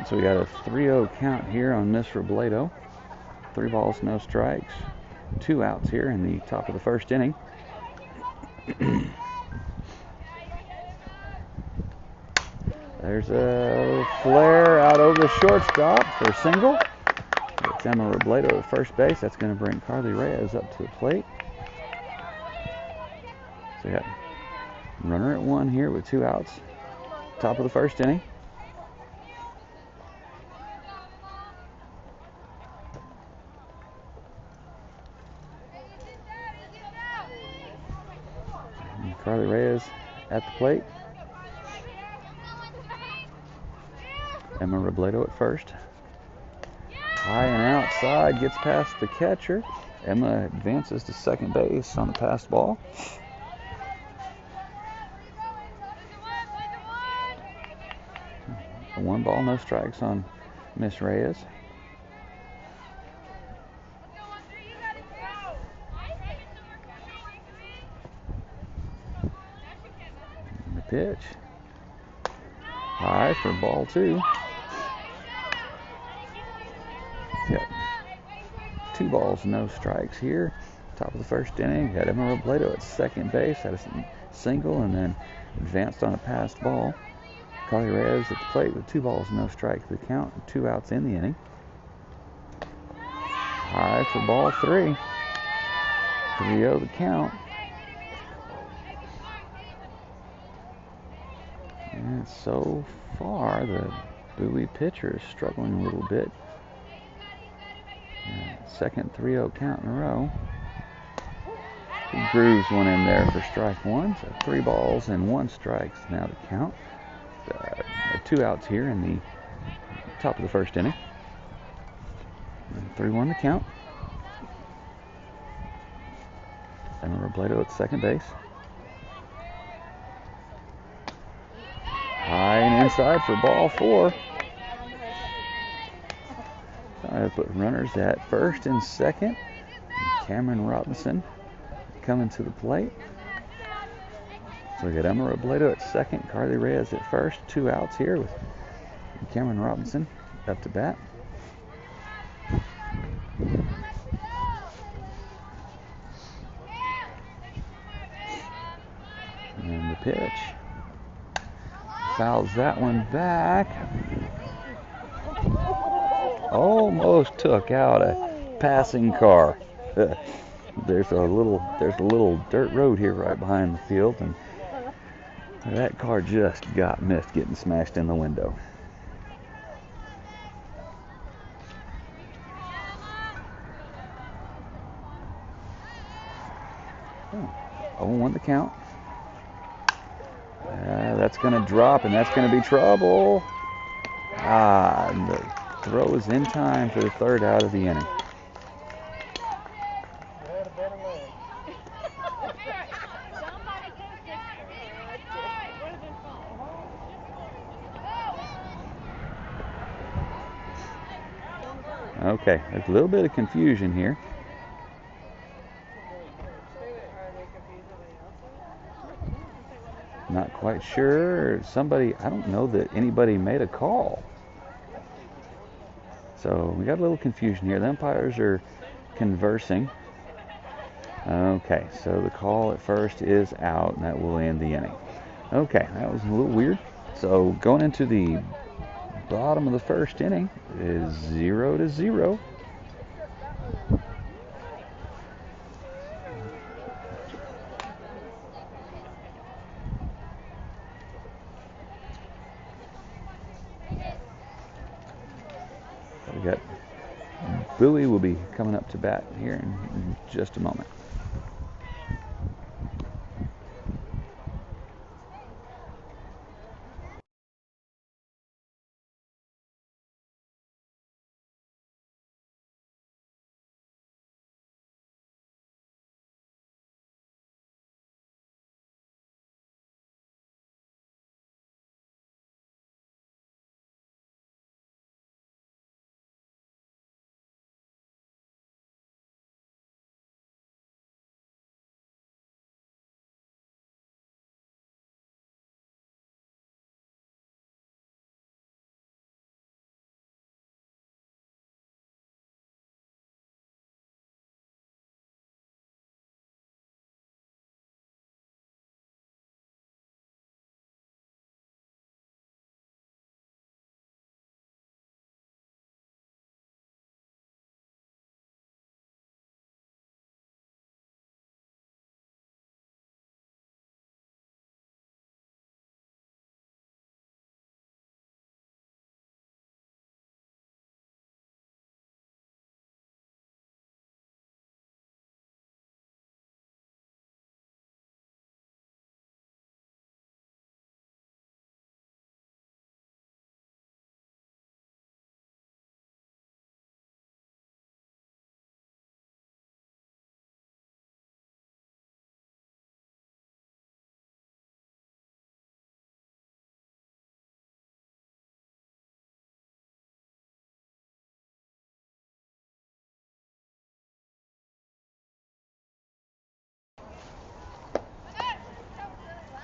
So we got a 3-0 count here on Miss Robledo. 3 balls, no strikes. 2 outs here in the top of the first inning. There's a flare out over the shortstop for a single. It's Emma Robledo at first base. That's going to bring Carly Reyes up to the plate. So we got runner at 1 here with 2 outs. Top of the first inning. And Carly Reyes at the plate. Emma Robledo at first. High and outside, gets past the catcher. Emma advances to second base on the passed ball. A 1 ball, no strikes on Miss Reyes. And the pitch. High for ball 2. Got 2 balls, no strikes here. Top of the first inning, got Emma Robledo at second base, had a single and then advanced on a passed ball. Carly Reyes at the plate with 2 balls, no strikes. The count, 2 outs in the inning. High for ball 3. 3-0 the count. And so far, the Bowie pitcher is struggling a little bit. Second 3-0 count in a row. He grooves one in there for strike 1. So 3 balls and 1 strike now the count. 2 outs here in the top of the first inning. 3-1 the count. Emma Robledo at second base. High and inside for ball 4. I put runners at first and second. And Cameron Robinson coming to the plate. So we got Emma Robledo at second, Carly Reyes at first. 2 outs here with Cameron Robinson up to bat. And the pitch. Fouls that one back. Almost took out a passing car. There's a little dirt road here right behind the field, and that car just missed getting smashed in the window. Oh, 0-1 the count. That's going to drop, and that's going to be trouble. And the throw is in time for the 3rd out of the inning. Okay, there's a little bit of confusion here. Not quite sure. I don't know that anybody made a call. So we got a little confusion here. The umpires are conversing. Okay, so the call at first is out, and that will end the inning. Okay, that was a little weird. So going into the bottom of the first inning is 0-0. We got Bowie will be coming up to bat here in just a moment.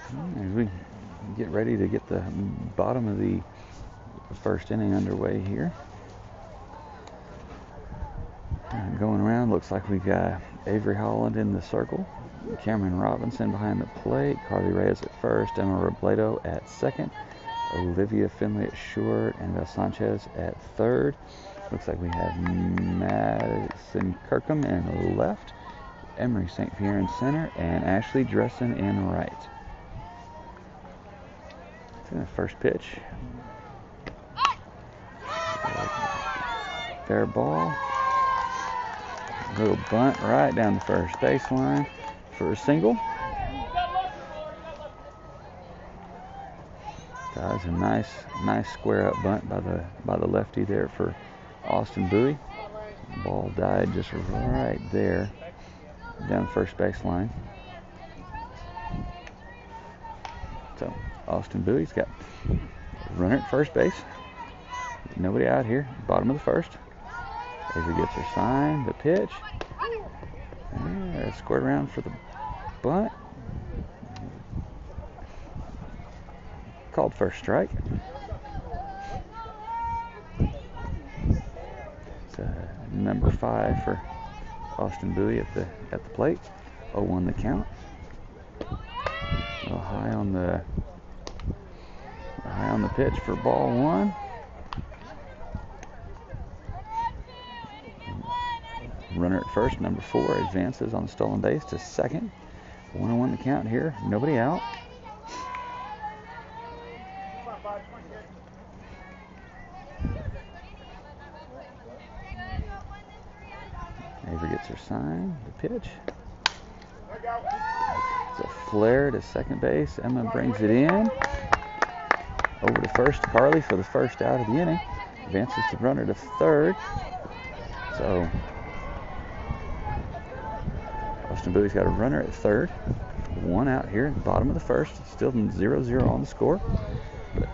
As we get ready to get the bottom of the first inning underway here. Going around, looks like we've got Avery Holland in the circle, Cameron Robinson behind the plate, Carly Reyes at first, Emma Robledo at second, Olivia Finley at short, and Bel Sanchez at third. Looks like we have Madison Kirkham in left, Emery St. Pierre in center, and Ashley Dressen in right. So the first pitch. Fair ball. Little bunt right down the first baseline for a single. That was a nice square up bunt by the lefty there for Austin Bowie. Ball died just right there down the first baseline. So Austin Bowie's got a runner at first base. Nobody out here. Bottom of the first. Avery gets her sign. The pitch. Squared around for the bunt. Called first strike. It's number 5 for Austin Bowie at the plate. 0-1 the count. A little high on the pitch for ball 1. Runner at first, number 4, advances on stolen base to second. 1-1 the count here. Nobody out. Avery gets her sign. The pitch. It's a flare to second base. Emma brings it in. Over to first. Carly for the first out of the inning. Advances the runner to third. So Austin Bowie's got a runner at third. 1 out here at the bottom of the first. Still 0-0 on the score.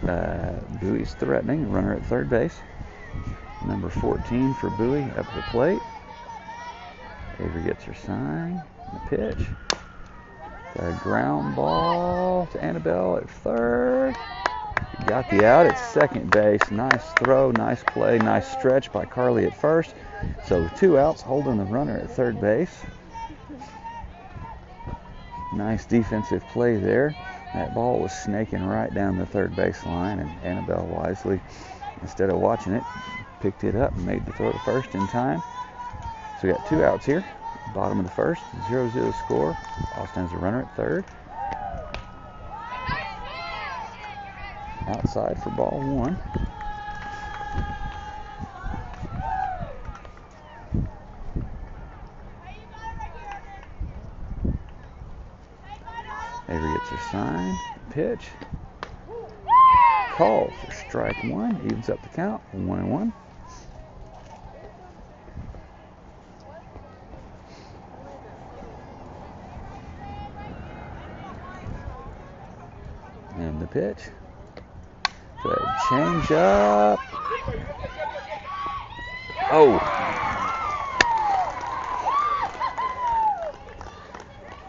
But Bowie's threatening. Runner at third base. Number 14 for Bowie up at the plate. Avery gets her sign. The pitch. Got a ground ball to Annabelle at third. Got the out at second base. Nice throw, nice play, nice stretch by Carly at first. So 2 outs, holding the runner at third base. Nice defensive play there. That ball was snaking right down the third baseline, and Annabelle wisely, instead of watching it, picked it up and made the throw to first in time. So we got 2 outs here. Bottom of the first, 0-0 score. Austin has a runner at third. Outside for ball 1. Avery gets her sign. Pitch. Call for strike 1. Evens up the count. 1-1. And the pitch. The change up. Oh.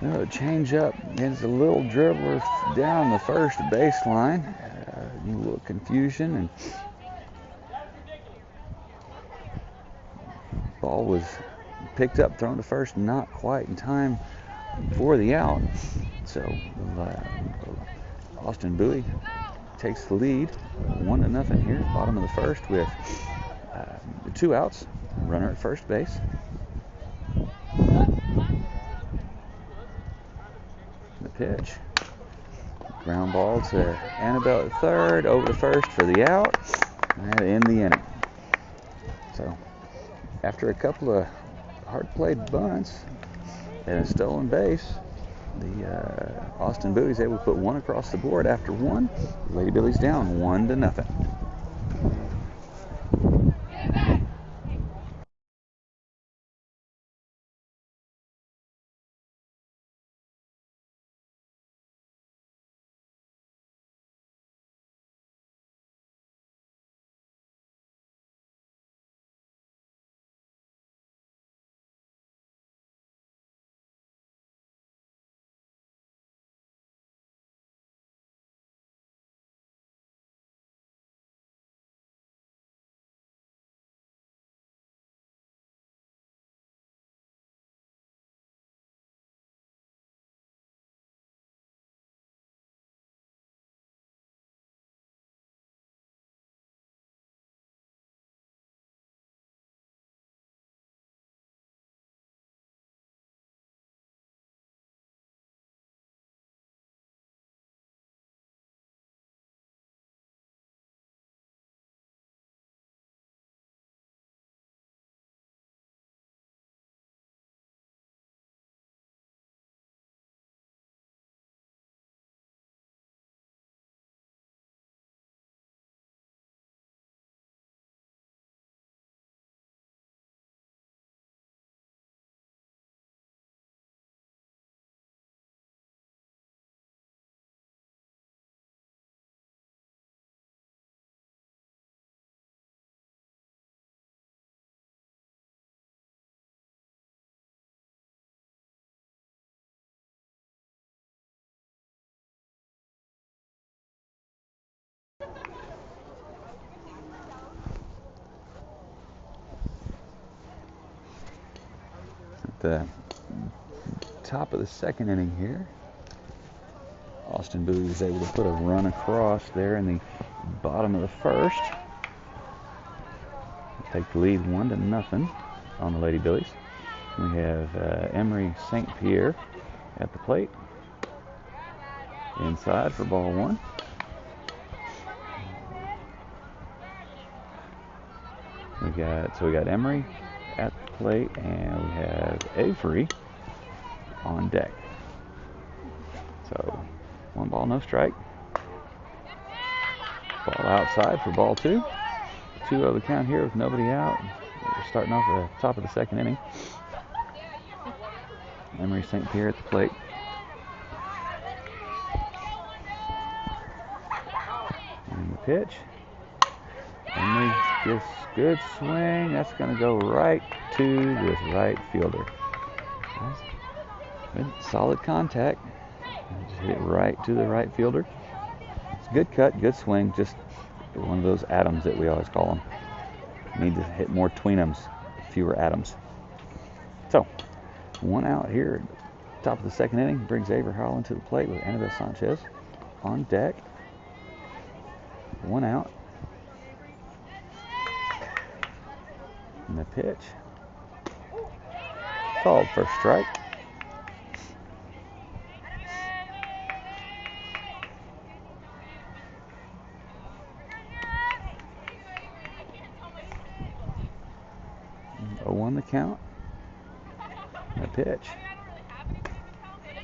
No, change up. It's a little dribbler down the first baseline. A little confusion, and ball was picked up, thrown to first, not quite in time for the out. So Austin Bowie takes the lead, 1-0 here, bottom of the first, with 2 outs, runner at first base. The pitch, ground ball to Annabelle at third, over to first for the out, and end the inning. So after a couple of hard played bunts and a stolen base, the Austin Bowie's able to put 1 across the board after 1. Lady Billies down 1-0. the top of the second inning here. Austin Bowie was able to put a run across there in the bottom of the first. Take the lead 1-0 on the Lady Billies. We have Emery St. Pierre at the plate. Inside for ball one. We got Emery at the plate, and we have Avery on deck. So 1 ball, no strike. Ball outside for ball two. 2-0 the count here with nobody out. We're starting off at the top of the second inning. Emery St. Pierre at the plate. And the pitch. Emery gives good swing. That's going to go right to the right fielder. Good, solid contact. Just hit it right to the right fielder. It's a good cut, good swing. Just one of those atoms that we always call them. Need to hit more tweenums, fewer atoms. So, 1 out here, top of the second inning, brings Avery Holland to the plate with Annabelle Sanchez on deck. 1 out. And the pitch. Called for strike. On the count. The pitch.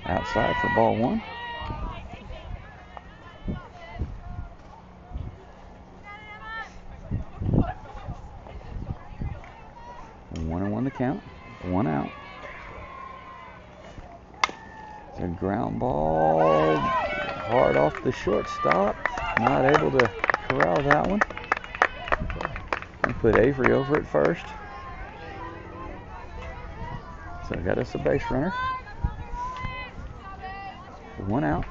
Outside for ball one. One the count. 1 out. It's a ground ball. Hard off the shortstop. Not able to corral that one. And put Avery over at first. So I got us a base runner. 1 out.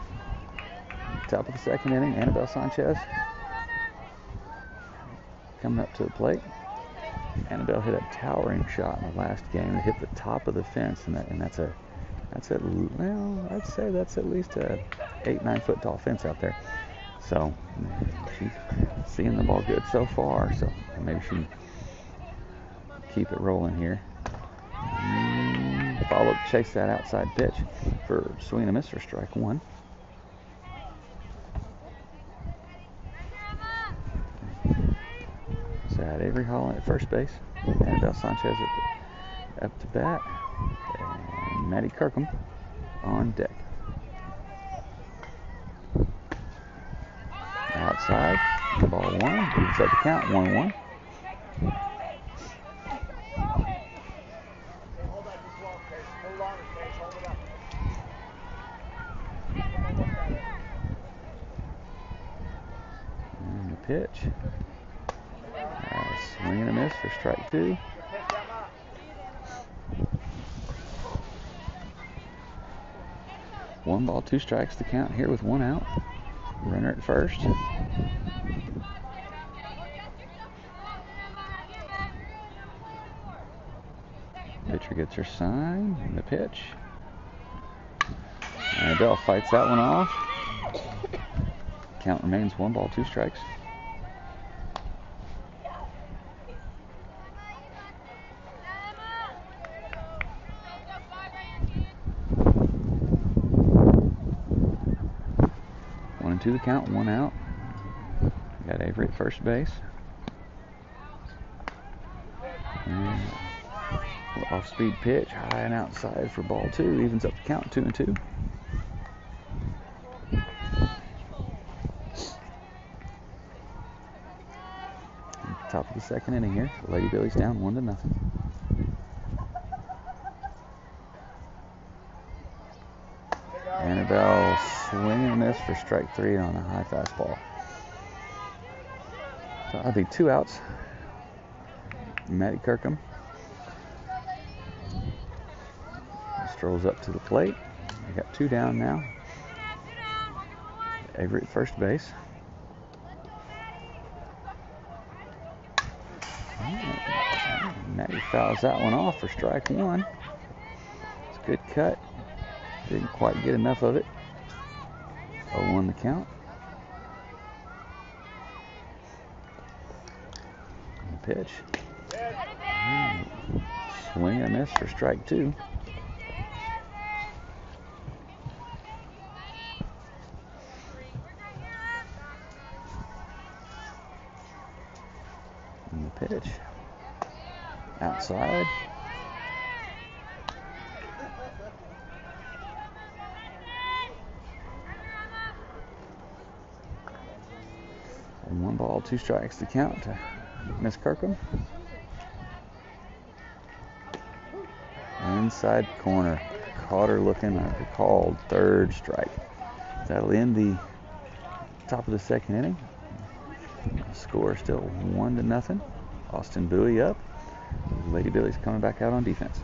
Top of the second inning, Annabelle Sanchez coming up to the plate. Annabelle hit a towering shot in the last game. It hit the top of the fence, and that's well, I'd say that's at least a 8-9 foot tall fence out there. So she's seeing the ball good so far. So maybe she can keep it rolling here. Follow, chase that outside pitch for swing and a miss for strike one. So I had Avery Holland at first base, Annabelle Sanchez up to bat, and Maddie Kirkham on deck. Outside, ball one, evens up the count, 1-1. And the pitch. Swing and a miss for strike two. One ball, 2 strikes to count here with 1 out. Runner at first. Pitcher gets her sign, and the pitch. Annabelle fights that one off. Count remains 1 ball, 2 strikes. To the count, 1 out. Got Avery at first base. And off-speed pitch, high and outside for ball 2. Evens up the count, 2-2. Top of the second inning here. The Lady Billies down 1-0. Annabelle swing and a miss for strike 3 on a high fastball. So that'll be 2 outs. Maddie Kirkham strolls up to the plate. We got 2 down now. Avery at first base. Maddie fouls that one off for strike 1. Good cut. Didn't quite get enough of it. 0-1 the count. And the pitch. Swing and a miss for strike 2. And the pitch. Outside. And 1 ball, 2 strikes to count to Miss Kirkham. Inside corner. Caught her looking at the called 3rd strike. That'll end the top of the 2nd inning. Score still 1-0. Austin Bowie up. Lady Billies coming back out on defense.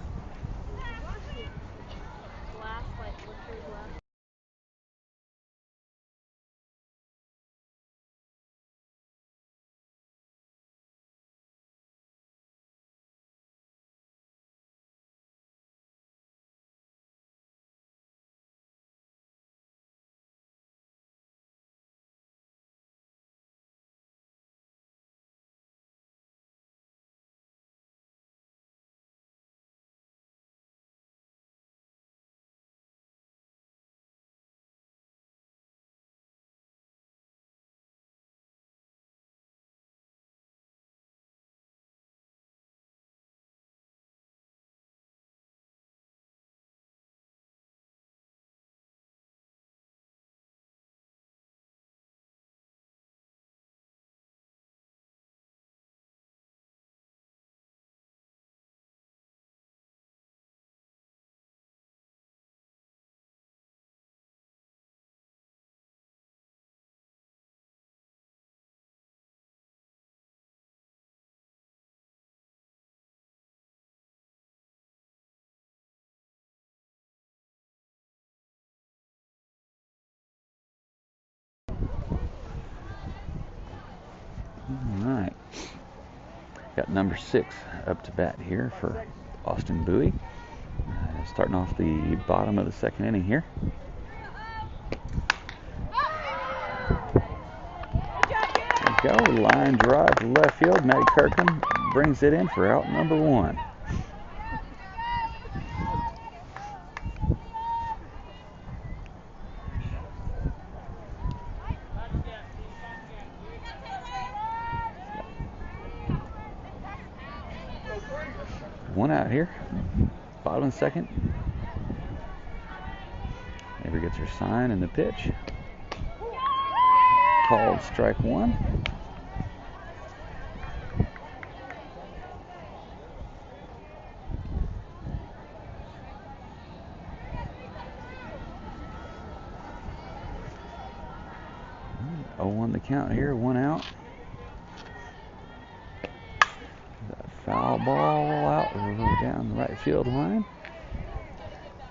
Alright. Got number 6 up to bat here for Austin Bowie. Starting off the bottom of the 2nd inning here. There we go. Line drive to left field. Maddie Kirkham brings it in for out number 1. One out here, bottom of the 2nd. Avery gets her sign and the pitch. Called strike 1. Oh, 0-1 the count here, 1 out. Foul ball out down the right field line.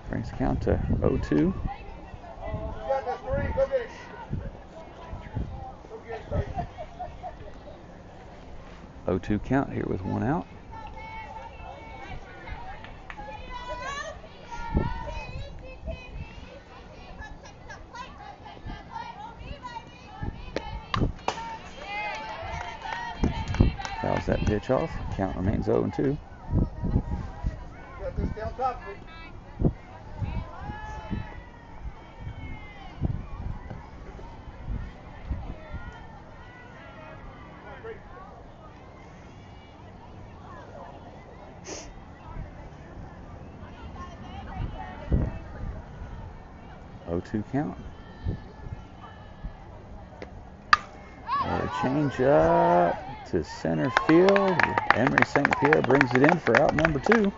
Brings the count to 0-2. Oh, 2 count here with 1 out. Fouls that pitch off. Count remains 0-2. Got this down top of me. 0-2 count. A change up to center field. Emery St. Pierre brings it in for out number 2.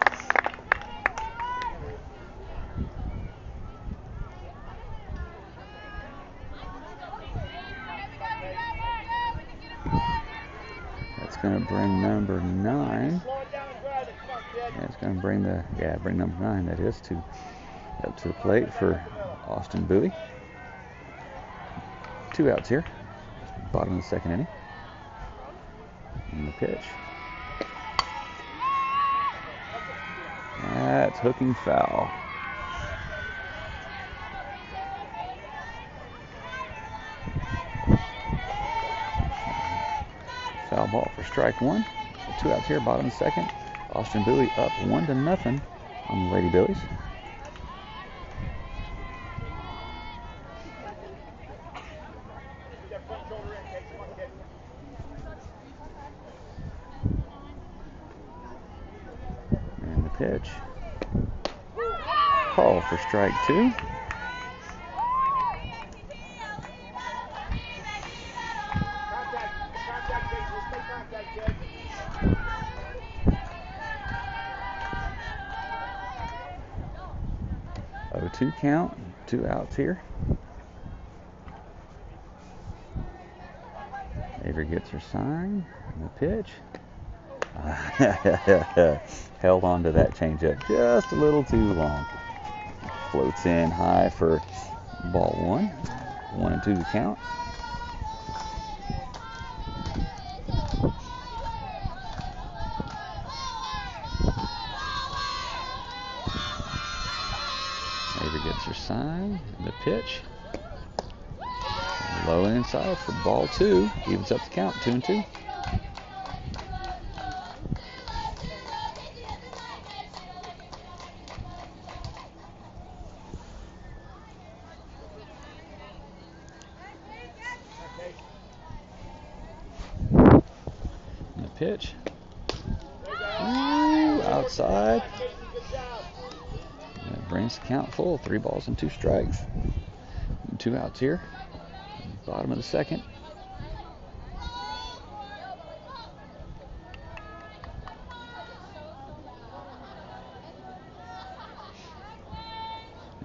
That's going to bring number 9. It's going to bring bring number 9. That is up to the plate for Austin Bowie. 2 outs here. Bottom of the 2nd inning. And the pitch. That's hooking foul. strike one. 2 outs here, bottom of the second. Austin Bowie up 1-0 on the Lady Billies. And the pitch. Call for strike two. Oh, 2 count, 2 outs here. Avery gets her sign, and the pitch. Held on to that changeup just a little too long. Floats in high for ball one. 1-2 the count. Avery gets her sign, and the pitch. Low and inside for ball two. Evens up the count, 2-2. And the pitch. Ooh, outside. That brings the count full. 3 balls and 2 strikes. 2 outs here. Bottom of the second.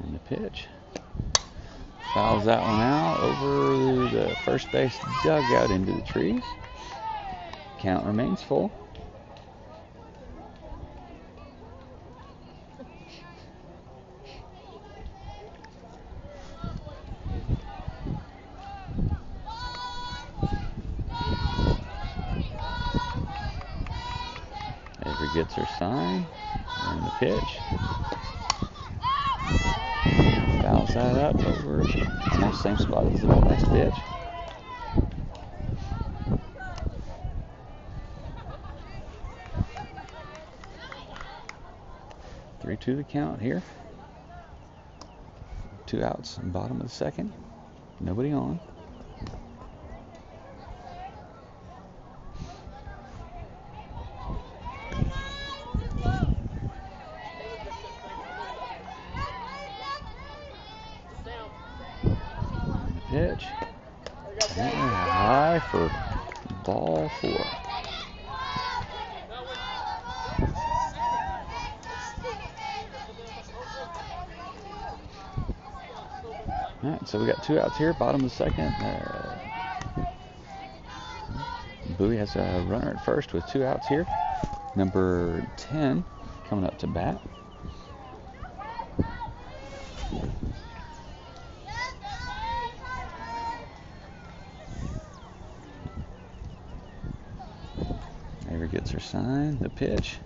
And the pitch. Fouls that one out over the first base dugout into the trees. Count remains full. Avery gets her sign, and the pitch. Fouls that up over almost the same spot as the last pitch. Three-two the count here. 2 outs in bottom of the second. Nobody on. Pitch. And high for ball 4. All right, so we got 2 outs here, bottom of the second. Bowie has a runner at first with 2 outs here. Number 10 coming up to bat. Avery gets her sign, the pitch.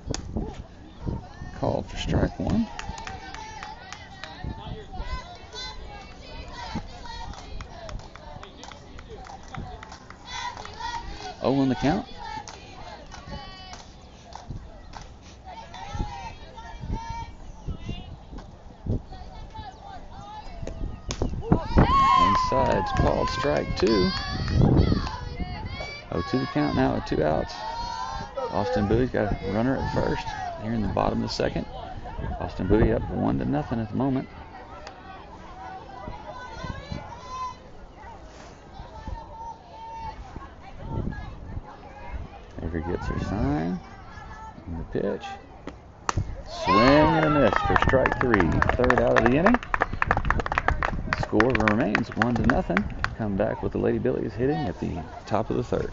Called for strike one. Oh, on the count. Inside, it's called strike 2. 0-2 the count now with 2 outs. Austin Bowie's got a runner at first here in the bottom of the second. Austin Bowie up 1-0 at the moment. Avery gets her sign, and the pitch. Swing and a miss for strike 3. 3rd out of the inning. Score remains 1-0. Come back with the Lady Billies hitting at the top of the 3rd.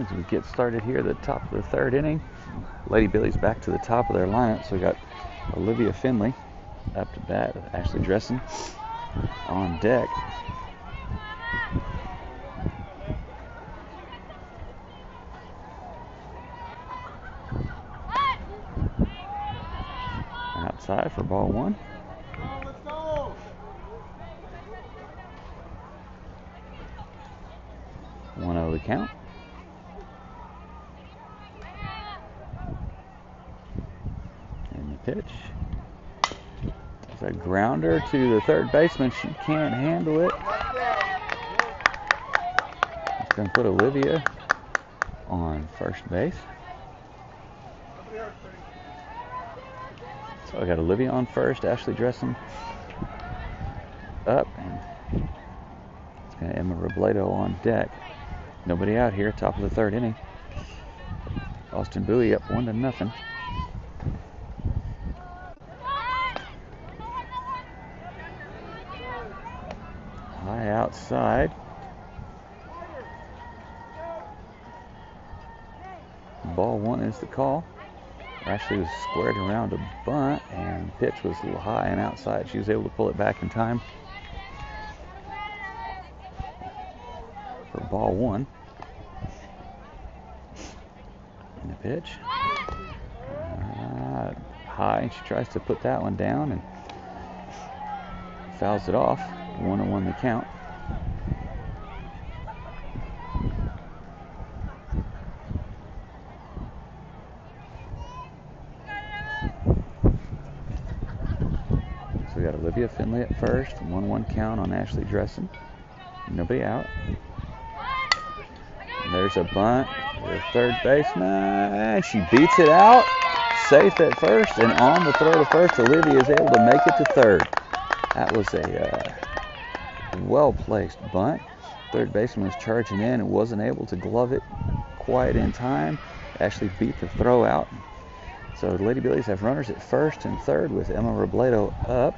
As we get started here at the top of the third inning, Lady Billies back to the top of their lineup. So we got Olivia Finley up to bat, Ashley Dressen on deck. Outside for ball one. 1-0 the count. And the pitch. It's a grounder to the third baseman. She can't handle it. It's going to put Olivia on first base. So I got Olivia on first, Ashley Dressen up, and it's got Emma Robledo on deck. Nobody out here, top of the third inning. Austin Bowie up 1-0. High outside. Ball one is the call. Ashley was squared around a bunt, and the pitch was a little high and outside. She was able to pull it back in time for ball one. And the pitch high, and she tries to put that one down and fouls it off. 1-1 the count. So we got Olivia Finley at first, 1-1 count on Ashley Dressen. Nobody out. And there's a bunt. The third baseman, she beats it out. Safe at first, and on the throw to first, Olivia is able to make it to third. That was a well-placed bunt. Third baseman was charging in and wasn't able to glove it quite in time. Ashley beat the throw out. So the Lady Billies have runners at first and third with Emma Robledo up.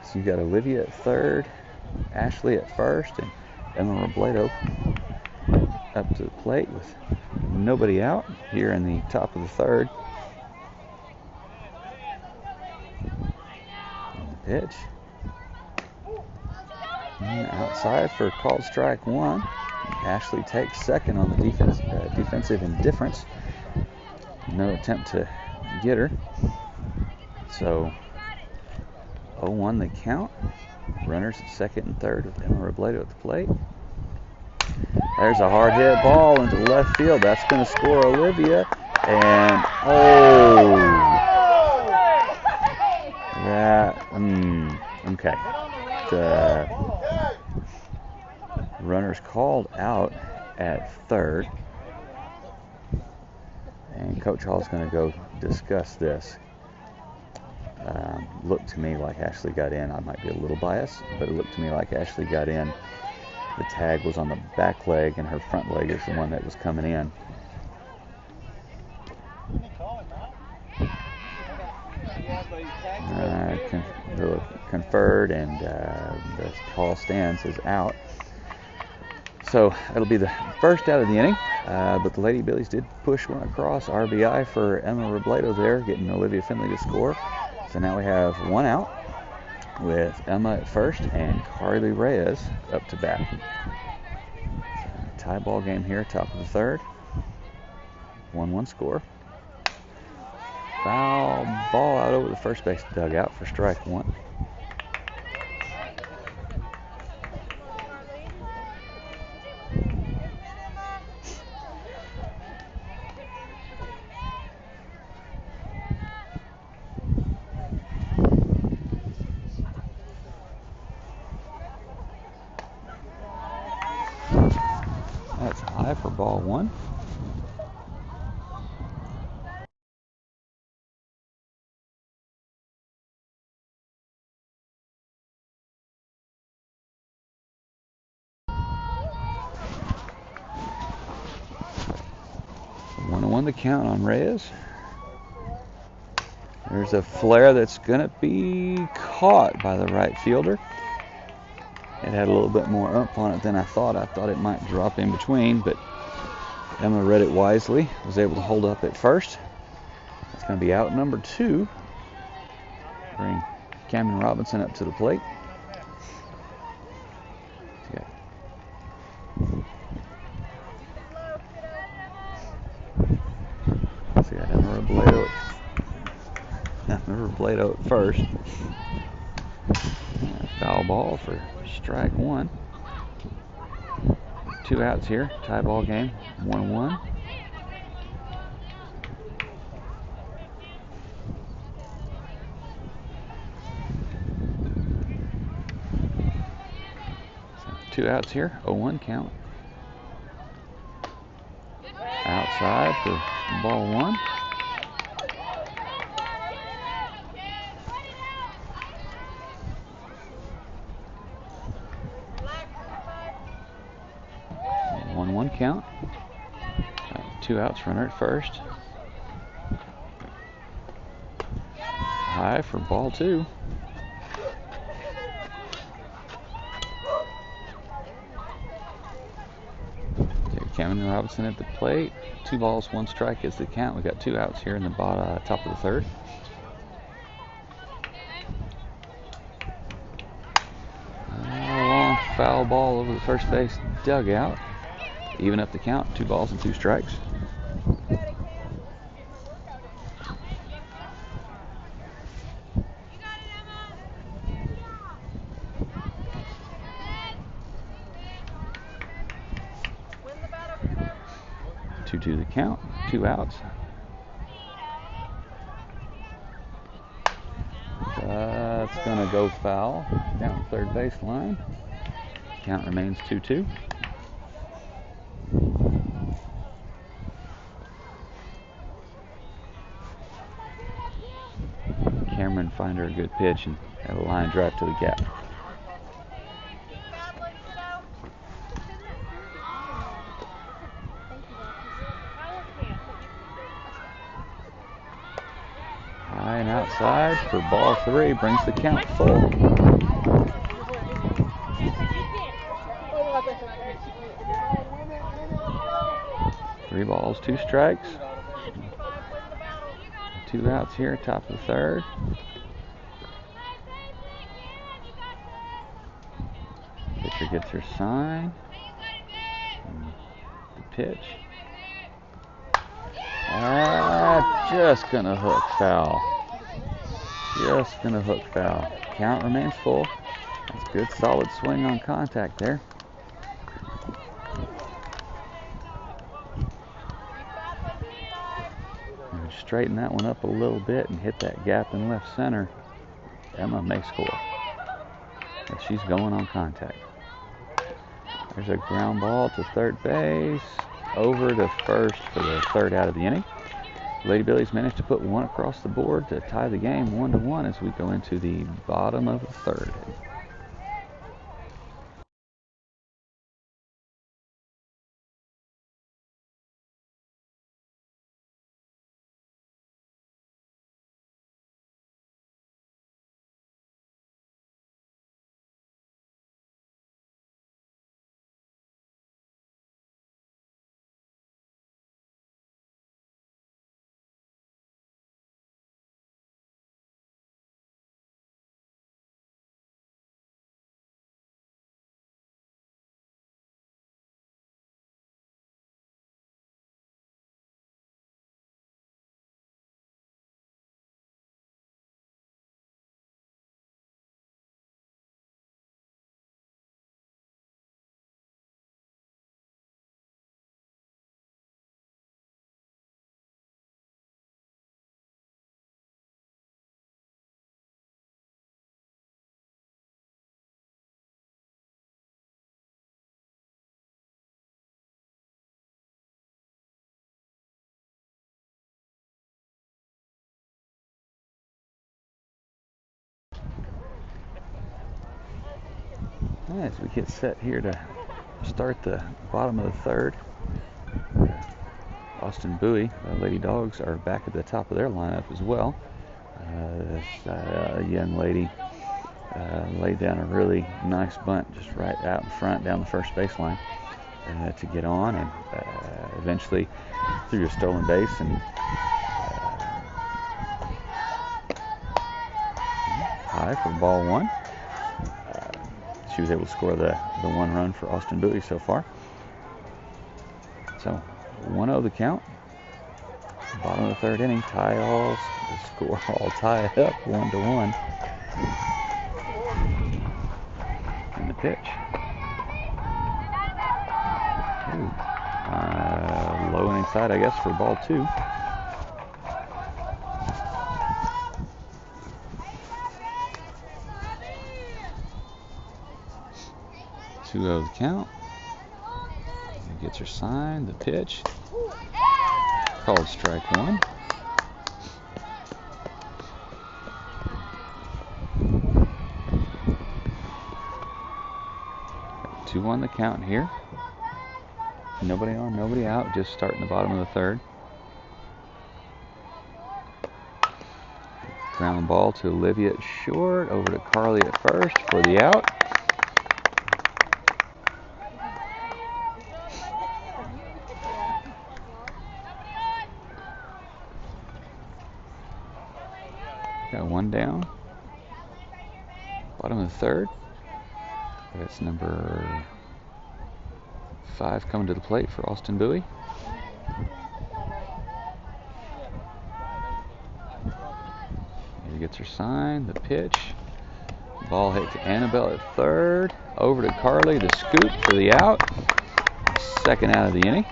So you got Olivia at third, Ashley at first, and Emma Robledo up to the plate with nobody out here in the top of the third. And the pitch. And outside for called strike one. Ashley takes second on the defensive indifference. No attempt to get her. So 0-1 the count. Runners at second and third with Emma Robledo at the plate. There's a hard hit ball into left field. That's going to score Olivia. And okay. The runner's called out at third. And Coach Hall's going to go discuss this. Looked to me like Ashley got in. I might be a little biased, but it looked to me like Ashley got in. The tag was on the back leg, and her front leg is the one that was coming in. Conferred, and the call stands as out. So it'll be the first out of the inning, but the Lady Billies did push one across. RBI for Emma Robledo there, getting Olivia Finley to score. So now we have one out with Emma at first and Carly Reyes up to bat. Tie ball game here, top of the third. 1-1 score. Foul ball out over the first base dugout for strike one. That's high for ball one. Won the count on Reyes. There's a flare that's going to be caught by the right fielder. It had a little bit more oomph on it than I thought. I thought it might drop in between, but Emma read it wisely, was able to hold up at first. It's going to be out number 2. Bring Cameron Robinson up to the plate. See that Emma Robledo at first. Foul ball for strike 1. 2 outs here. Tie ball game. 1-1. So 2 outs here. 0-1 count. Outside for ball 1. Count. 2 outs, runner at first. High for ball 2. Cameron Robinson at the plate. 2 balls, 1 strike is the count. We got 2 outs here in the top of the 3rd. Long foul ball over the first base dugout. Even up the count, 2 balls and 2 strikes. To the count, 2 outs. That's going to go foul down the 3rd baseline. Count remains 2-2. Cameron find her a good pitch and have a line drive to the gap. High and outside for ball 3, brings the count full. 3 balls, 2 strikes. 2 outs here, top of the 3rd. Pitcher gets her sign. And the pitch. Just gonna hook foul. Just gonna hook foul. Count remains full. That's a good solid swing on contact there. And straighten that one up a little bit and hit that gap in left center. Emma may score. But she's going on contact. There's a ground ball to 3rd base. Over to 1st for the 3rd out of the inning. Lady Billies managed to put 1 across the board to tie the game 1-1 as we go into the bottom of the 3rd. As we get set here to start the bottom of the 3rd, Austin Bowie, Lady Dogs, are back at the top of their lineup as well. This young lady laid down a really nice bunt just right out in front down the 1st baseline. to get on, and eventually threw a stolen base and high for ball one. She was able to score the one run for Austin Bowie so far. So 1-0 the count. Bottom of the third inning, tie all, the score all tie up 1-1. And the pitch. Low and inside, I guess, for ball two. 2-0 the count. Gets her sign, the pitch. Called strike one. Got 2-1 the count here. Nobody on, nobody out, just starting the bottom of the third. Ground ball to Olivia at short, over to Carly at first for the out. Got one down. Bottom of the third. That's number 5 coming to the plate for Austin Bowie. Here gets her sign, the pitch. Ball hit to Annabelle at third. Over to Carly, the scoop for the out. Second out of the inning.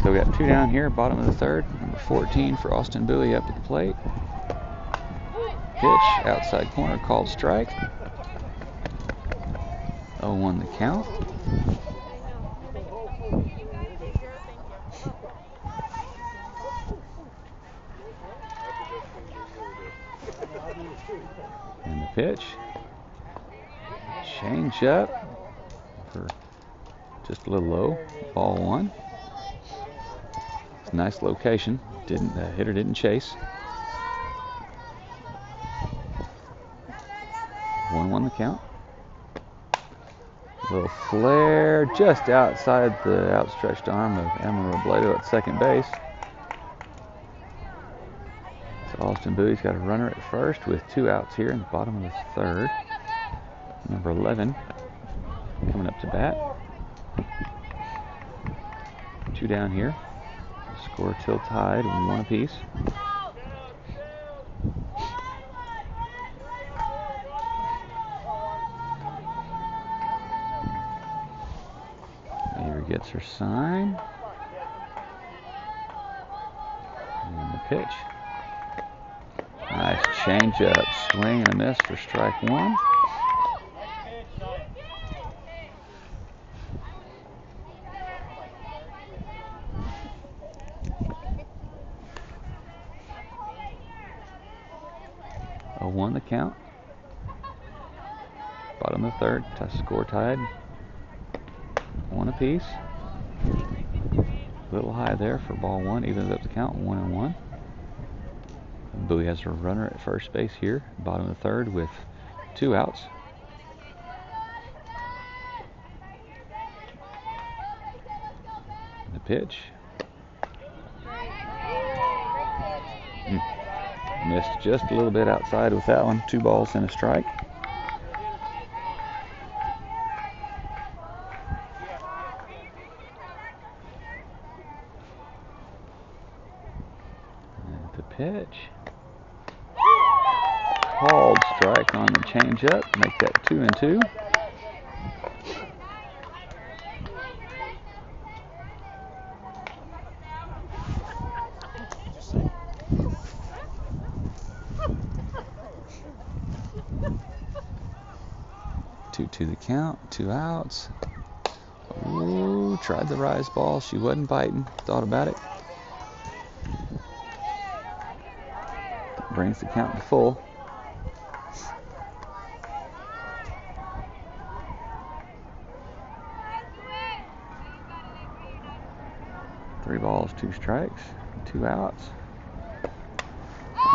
So we got 2 down here, bottom of the third. Number 14 for Austin Bowie up at the plate. Pitch, outside corner, called strike. 0-1 the count. And the pitch. Change up for just a little low. Ball one. Nice location. Hitter didn't chase. 1-1 the count. A little flare just outside the outstretched arm of Emma Robledo at second base. So Austin Bowie's got a runner at first with 2 outs here in the bottom of the third. Number 11 coming up to bat. 2 down here. Score till tied, 1 apiece. Here gets her sign. And the pitch. Nice change up, swing and a miss for strike one. Won the count. Bottom of the third, score tied. 1 apiece. A little high there for ball one, evens up the count, 1-1. Bowie has a runner at first base here, bottom of the third with 2 outs. The pitch. Missed just a little bit outside with that one. 2 balls and a strike. And the pitch. Called strike on the changeup. Make that 2-2. To the count, 2 outs. Ooh, tried the rise ball. She wasn't biting. Thought about it. Brings the count to full. 3 balls, 2 strikes, 2 outs.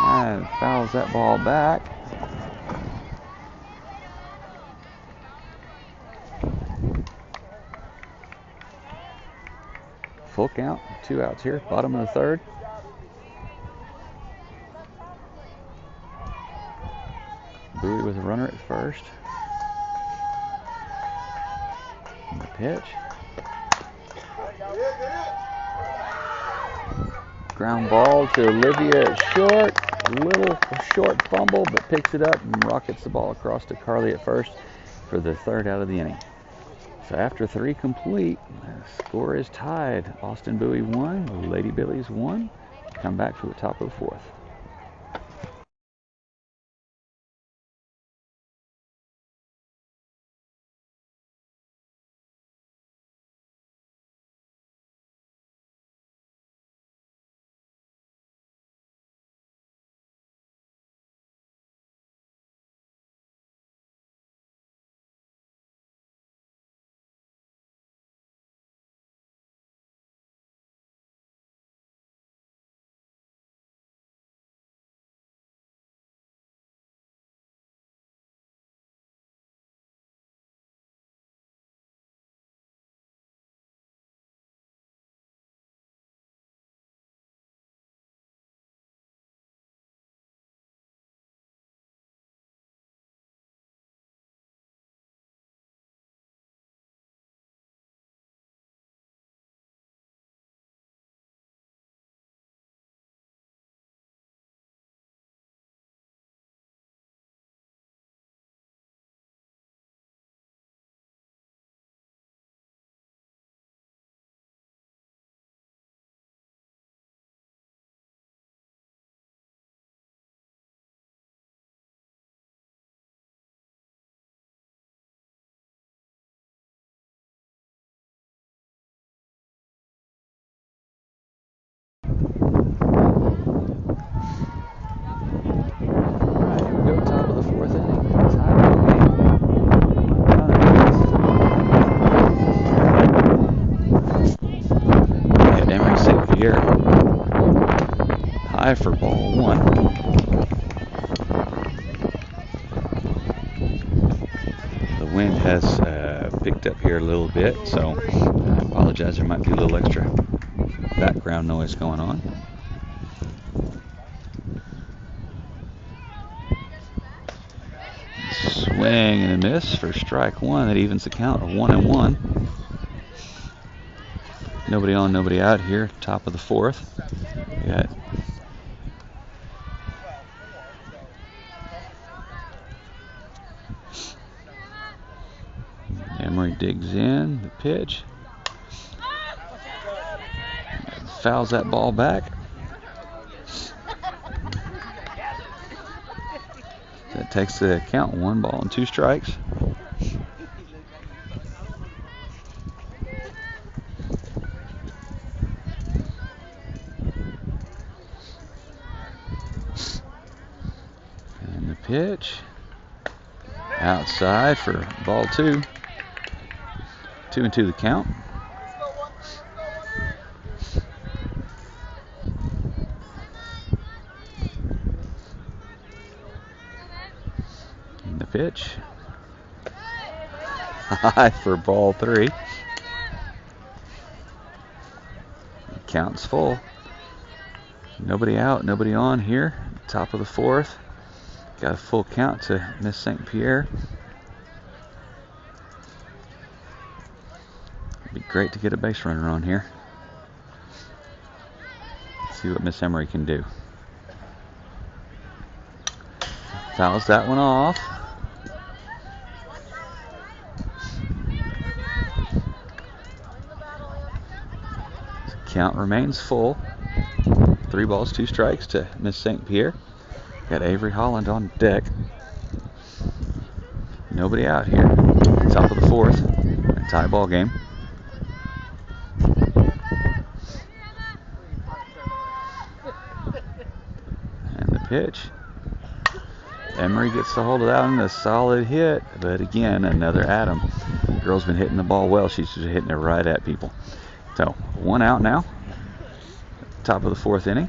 And fouls that ball back. Full count, 2 outs here, bottom of the third. Bowie with a runner at first. And the pitch. Ground ball to Olivia at short. Little short fumble, but picks it up and rockets the ball across to Carly at first for the 3rd out of the inning. So after 3 complete, the score is tied. Austin Bowie 1, Lady Billies 1. Come back for the top of the 4th. High for ball 1. The wind has picked up here a little bit, so I apologize. There might be a little extra background noise going on. Swing and a miss for strike 1. That evens the count of 1-1. Nobody on, nobody out here. Top of the 4th. We got Emery digs in, the pitch. Fouls that ball back. That takes the count, 1 ball and 2 strikes. And the pitch. Outside for ball 2. 2-2 the count. And the pitch. High for ball 3. The count's full. Nobody out, nobody on here. Top of the 4th. Got a full count to Miss St. Pierre. It'd be great to get a base runner on here. See what Miss Emery can do. Fouls that one off. Count remains full. 3 balls, 2 strikes to Miss St. Pierre. Got Avery Holland on deck. Nobody out here. Top of the 4th. A tie ball game. And the pitch. Emery gets the hold of that one. A solid hit. But again, another Adam. The girl's been hitting the ball well. She's just hitting it right at people. So 1 out now. top of the 4th inning.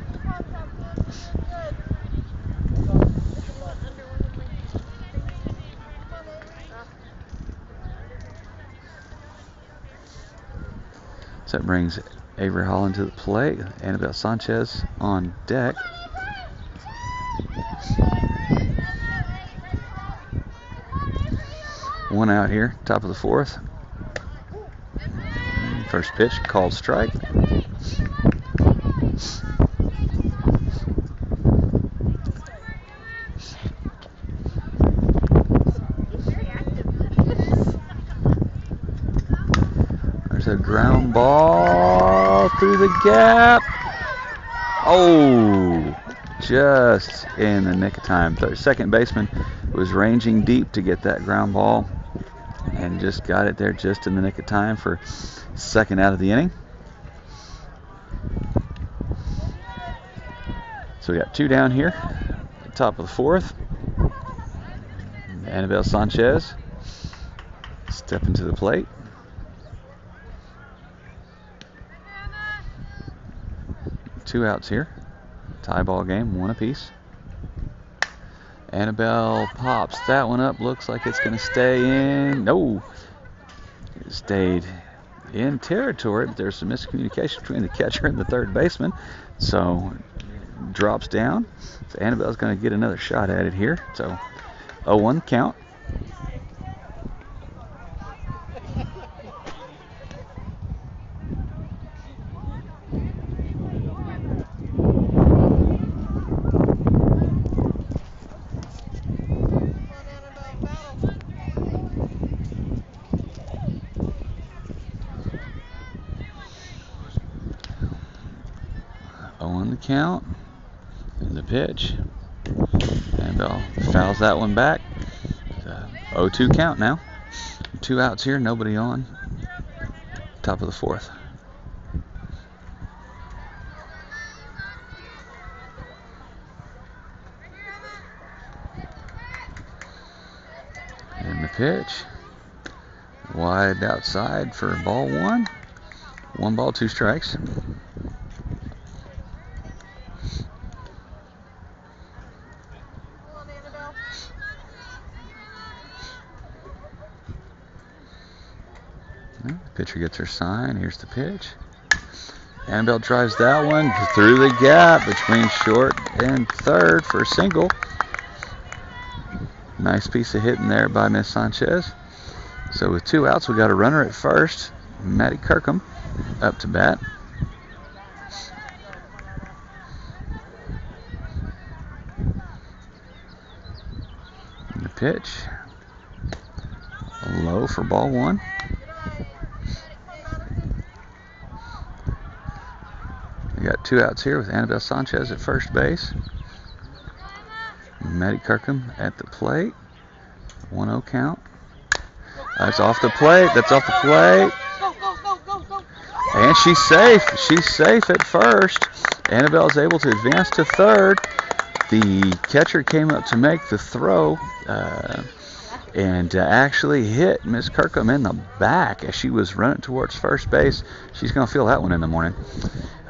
So that brings Avery Holland to the plate. Annabelle Sanchez on deck. One out here, top of the 4th. First pitch, called strike. There's a ground ball through the gap. Oh, just in the nick of time. Second baseman was ranging deep to get that ground ball and just got it there just in the nick of time for second out of the inning. So we got 2 down here, top of the 4th. Annabelle Sanchez stepping to the plate. Two outs here. Tie ball game, 1 apiece. Annabelle pops that one up. Looks like it's going to stay in. No, it stayed in territory, but there's some miscommunication between the catcher and the third baseman. So drops down. So Annabelle's going to get another shot at it here. So 0-1 count. On the count, and the pitch, and fouls that one back. 0-2 count now. 2 outs here, nobody on. Top of the 4th. And the pitch, wide outside for ball 1. 1 ball, 2 strikes. Pitcher gets her sign. Here's the pitch. Annabelle drives that one through the gap between short and third for a single. Nice piece of hitting there by Miss Sanchez. So with 2 outs, we got a runner at first. Maddie Kirkham up to bat. And the pitch. Low for ball 1. We got 2 outs here with Annabelle Sanchez at first base. Maddie Kirkham at the plate. 1-0 count. That's off the plate. That's off the plate. And she's safe. She's safe at first. Annabelle's able to advance to third. The catcher came up to make the throw and actually hit Miss Kirkham in the back as she was running towards first base. She's going to feel that one in the morning.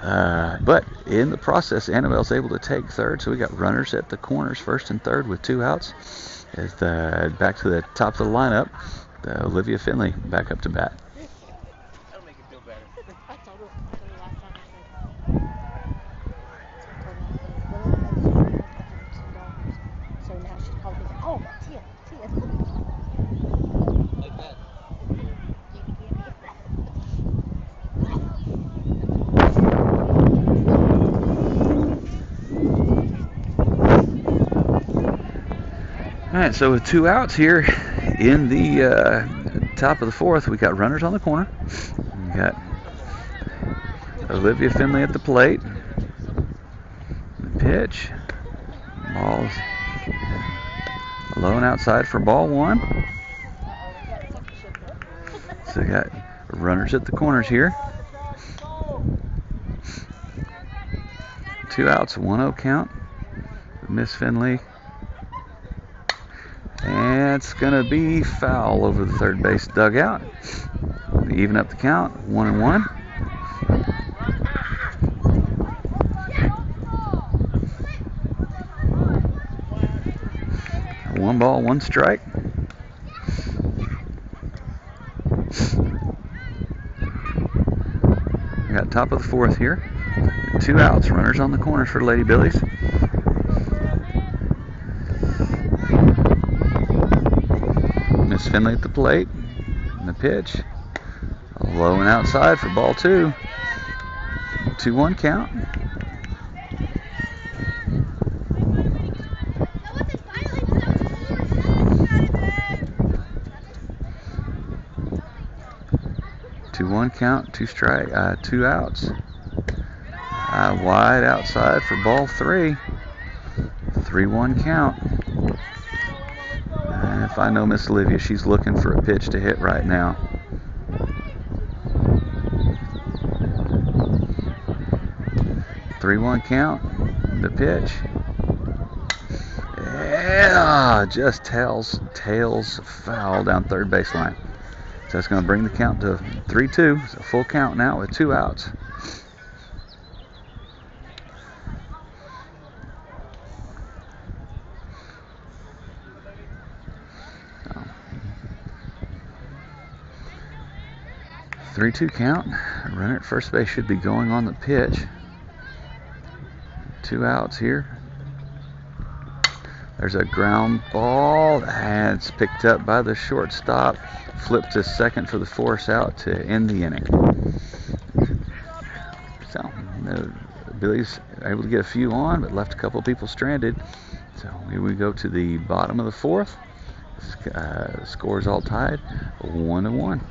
But in the process, Annabelle's able to take third, so we got runners at the corners, first and third with 2 outs. As back to the top of the lineup, Olivia Finley back up to bat. That'll make it feel better. So now she called me, oh, Tia. Like that. All right, so with 2 outs here in the top of the 4th, we got runners on the corner. We got Olivia Finley at the plate. The pitch. Ball's low and outside for ball 1. So we got runners at the corners here. 2 outs, 1-0 count. Miss Finley. And it's going to be foul over the third base dugout. Even up the count, 1-1. 1 ball, 1 strike. We got top of the 4th here. 2 outs, runners on the corners for Lady Billies. Miss Finley at the plate. And the pitch. Low and outside for ball 2. 2-1 count. One count, 2 outs. Wide outside for ball 3. 3-1 count. And if I know Miss Olivia, she's looking for a pitch to hit right now. Three-one count. The pitch. Yeah, just tails foul down third baseline. So that's going to bring the count to 3-2. It's a full count now with 2 outs. So, 3-2 count. Runner at first base should be going on the pitch. 2 outs here. There's a ground ball. That's picked up by the shortstop. Flipped to second for the force out to end the inning. So the Billies are able to get a few on, but left a couple of people stranded. So here we go to the bottom of the 4th. Scores all tied, 1-1.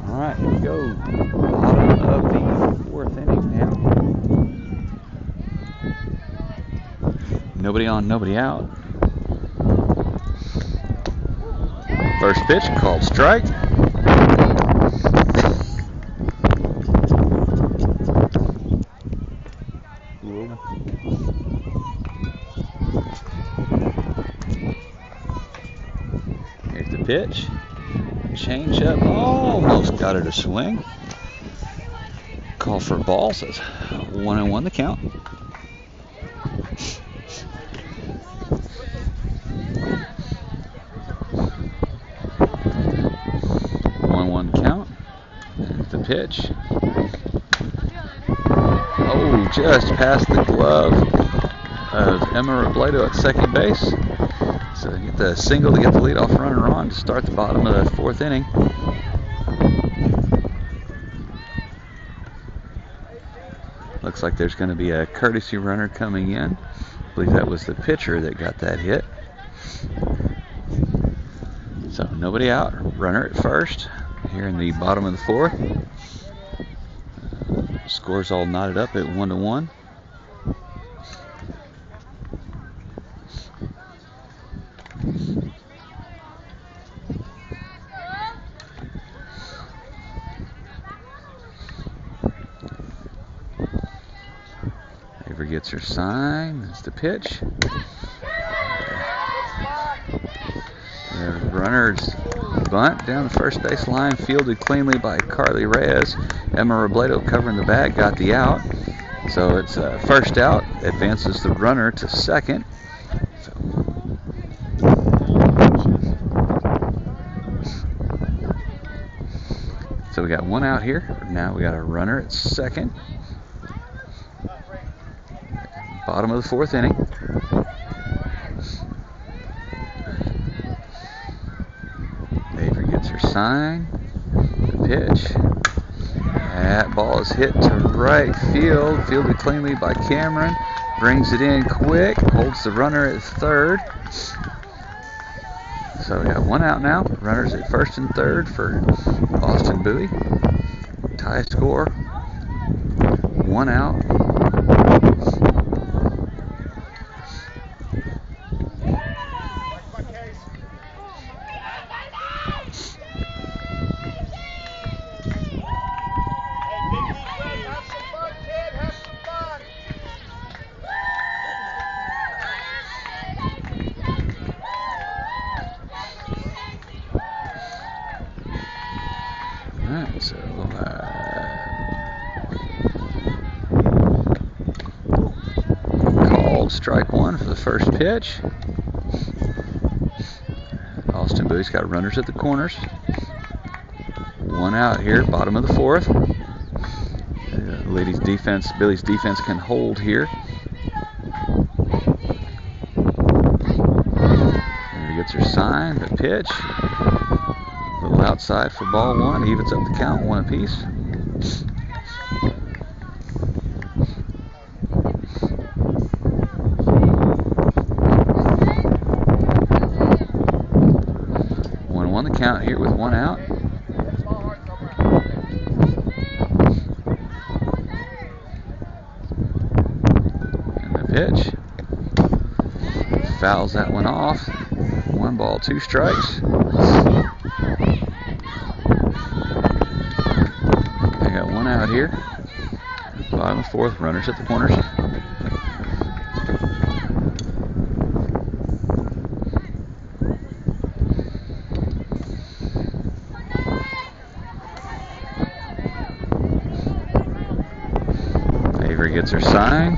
All right, here we go. Bottom of the 4th inning now. Nobody on, nobody out. First pitch called strike. Here's the pitch. Change up, almost got it a swing. Call for ball, says 1-1 the count. Count. And the pitch. Oh, just past the glove of Emma Robledo at second base. So get the single to get the leadoff runner on to start the bottom of the 4th inning. Looks like there's going to be a courtesy runner coming in. I believe that was the pitcher that got that hit. So nobody out. Runner at first here in the bottom of the 4th. Scores all knotted up at 1-1. Avery gets her sign. That's the pitch. The runner's bunt down the first base line, fielded cleanly by Carly Reyes. Emma Robledo covering the bag, got the out. So it's first out, advances the runner to second. So we got one out here. Now we got a runner at second. Bottom of the fourth inning. Avery gets her sign. The pitch. That ball is hit to right field. Fielded cleanly by Cameron. Brings it in quick. Holds the runner at third. So we got one out now. Runners at first and third for Austin Bowie. Tie score. One out. So called strike one for the first pitch. Austin Bowie's got runners at the corners. One out here, bottom of the fourth. Ladies' defense, Billy's defense can hold here. There gets her sign, the pitch. Outside for ball one, evens up the count, one apiece. One the count here with one out. And the pitch. Fouls that one off. One ball, two strikes. Out here, bottom of the fourth, runners at the corners. Avery gets her sign,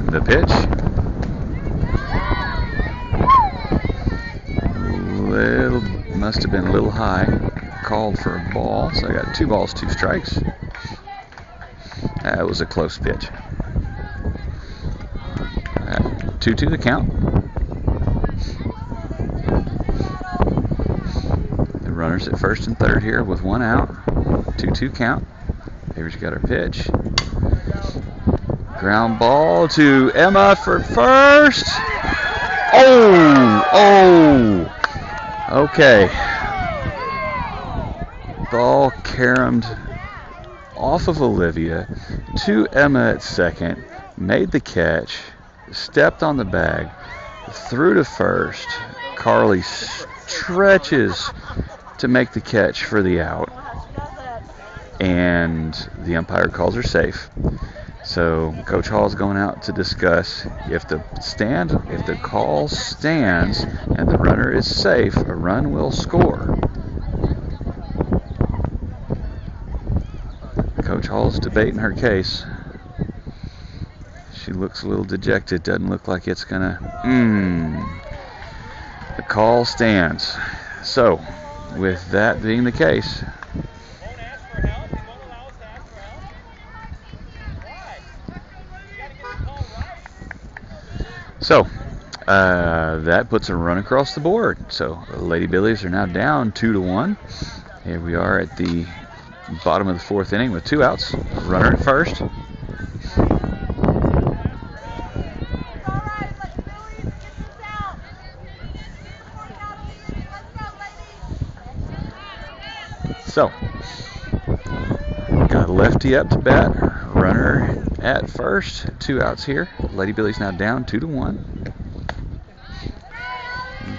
the pitch. Must have been a little high, called for a ball, so I got 2 balls, 2 strikes. That was a close pitch. 2-2 the count. The runners at first and third here with one out. 2-2 count. Avery's got her pitch. Ground ball to Emma for first. Oh! Okay. Ball caromed off of Olivia to Emma at second, made the catch, stepped on the bag, threw to first. Carly stretches to make the catch for the out, and the umpire calls her safe. So Coach Hall's going out to discuss if the call stands and the runner is safe, a run will score. Coach Hall's debating her case. She looks a little dejected. Doesn't look like it's gonna. The call stands. So, with that being the case, that puts a run across the board. So, Lady Billies are now down 2-1. Here we are at the bottom of the fourth inning with 2 outs. Runner at first. So, got a lefty up to bat. Runner at first. 2 outs here. Lady Billies now down 2-1.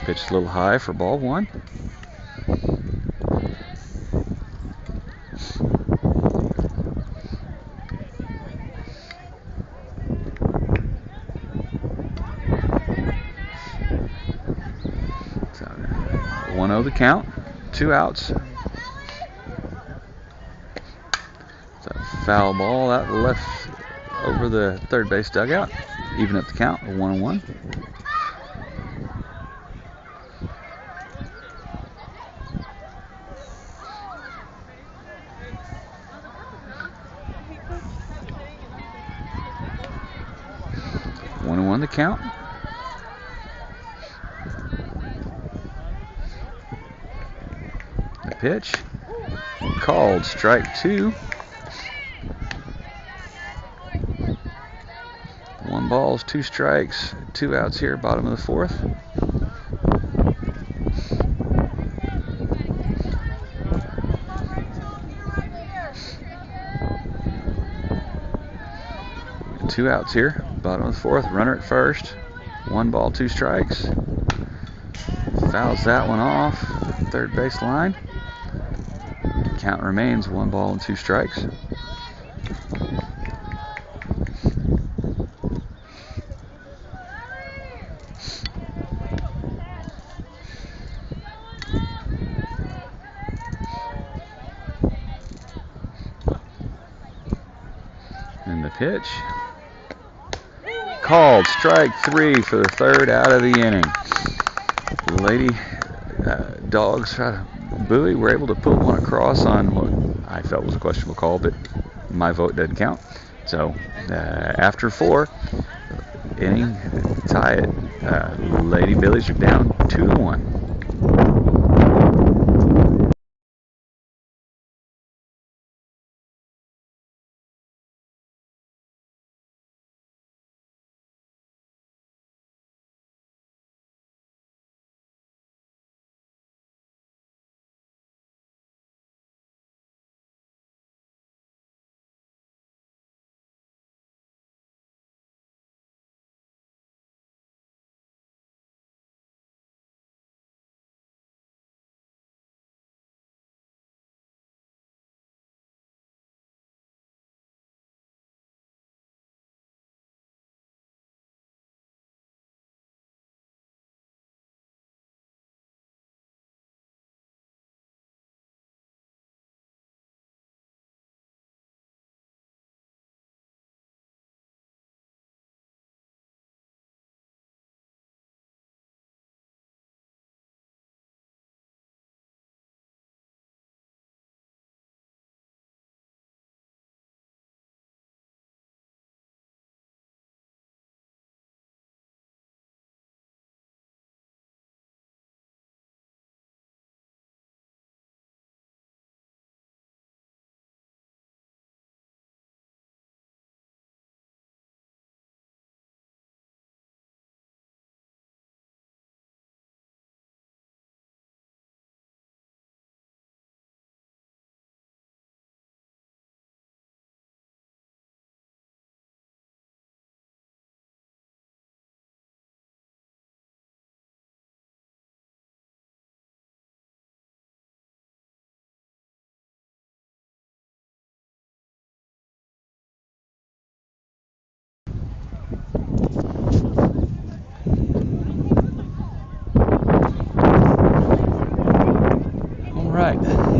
Pitched a little high for ball one. the count. 2 outs. It's a foul ball out the left over the third base dugout. Even up the count, 1-1. The count. The pitch called, strike 2. 1 ball, 2 strikes, 2 outs here, bottom of the 4th. Two outs here, bottom of the 4th. Runner at first. 1 ball, 2 strikes. Fouls that one off. Third base line. Count remains 1 ball and 2 strikes. And the pitch. Called, strike 3 for the 3rd out of the inning. Lady Dogs out of Bowie were able to put one across on what I felt was a questionable call, but my vote doesn't count. So after 4, inning tie it. Lady Billies are down 2-1.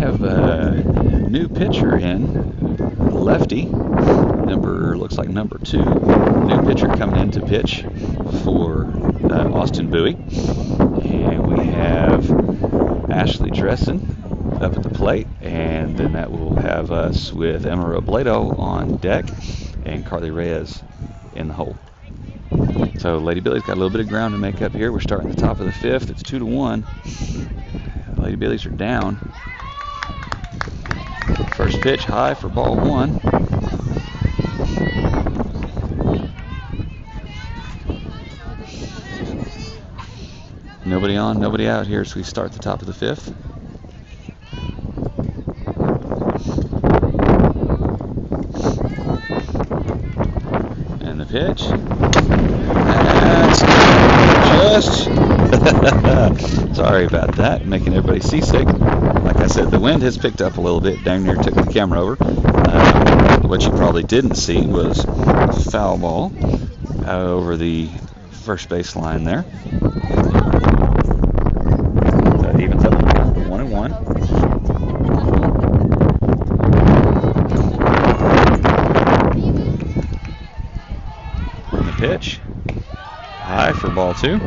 Have a new pitcher in, lefty, looks like number 2. New pitcher coming in to pitch for Austin Bowie. And we have Ashley Dressen up at the plate, and then that will have us with Emma Robledo on deck and Carly Reyes in the hole. So Lady Billies got a little bit of ground to make up here. We're starting the top of the 5th. It's 2-1. Lady Billies are down. First pitch high for ball 1. Nobody on, nobody out here, so we start the top of the 5th. And the pitch. That's just sorry about that, making everybody seasick. Like I said, the wind has picked up a little bit. Dang near took the camera over. What you probably didn't see was a foul ball over the first base line there. That evens up the 1. And the pitch. High for ball 2.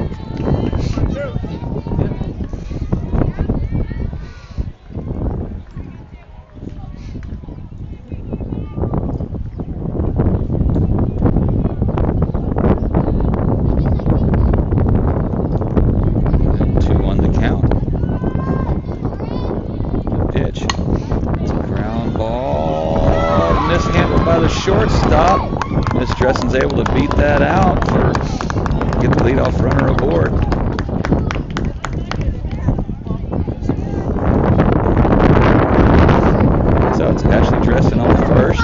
Shortstop. Miss Dressen's able to beat that out or get the leadoff runner aboard. So it's Ashley Dressen on the first.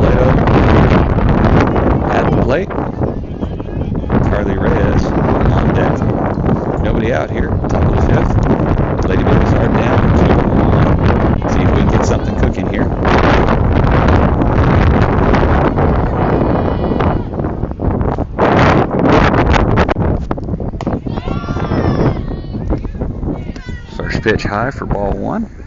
Leo at the plate. Carly Reyes on deck. Nobody out here. Top of the 5th. Lady Billies are down 2-1. See if we can get something cooking here. First pitch high for ball 1.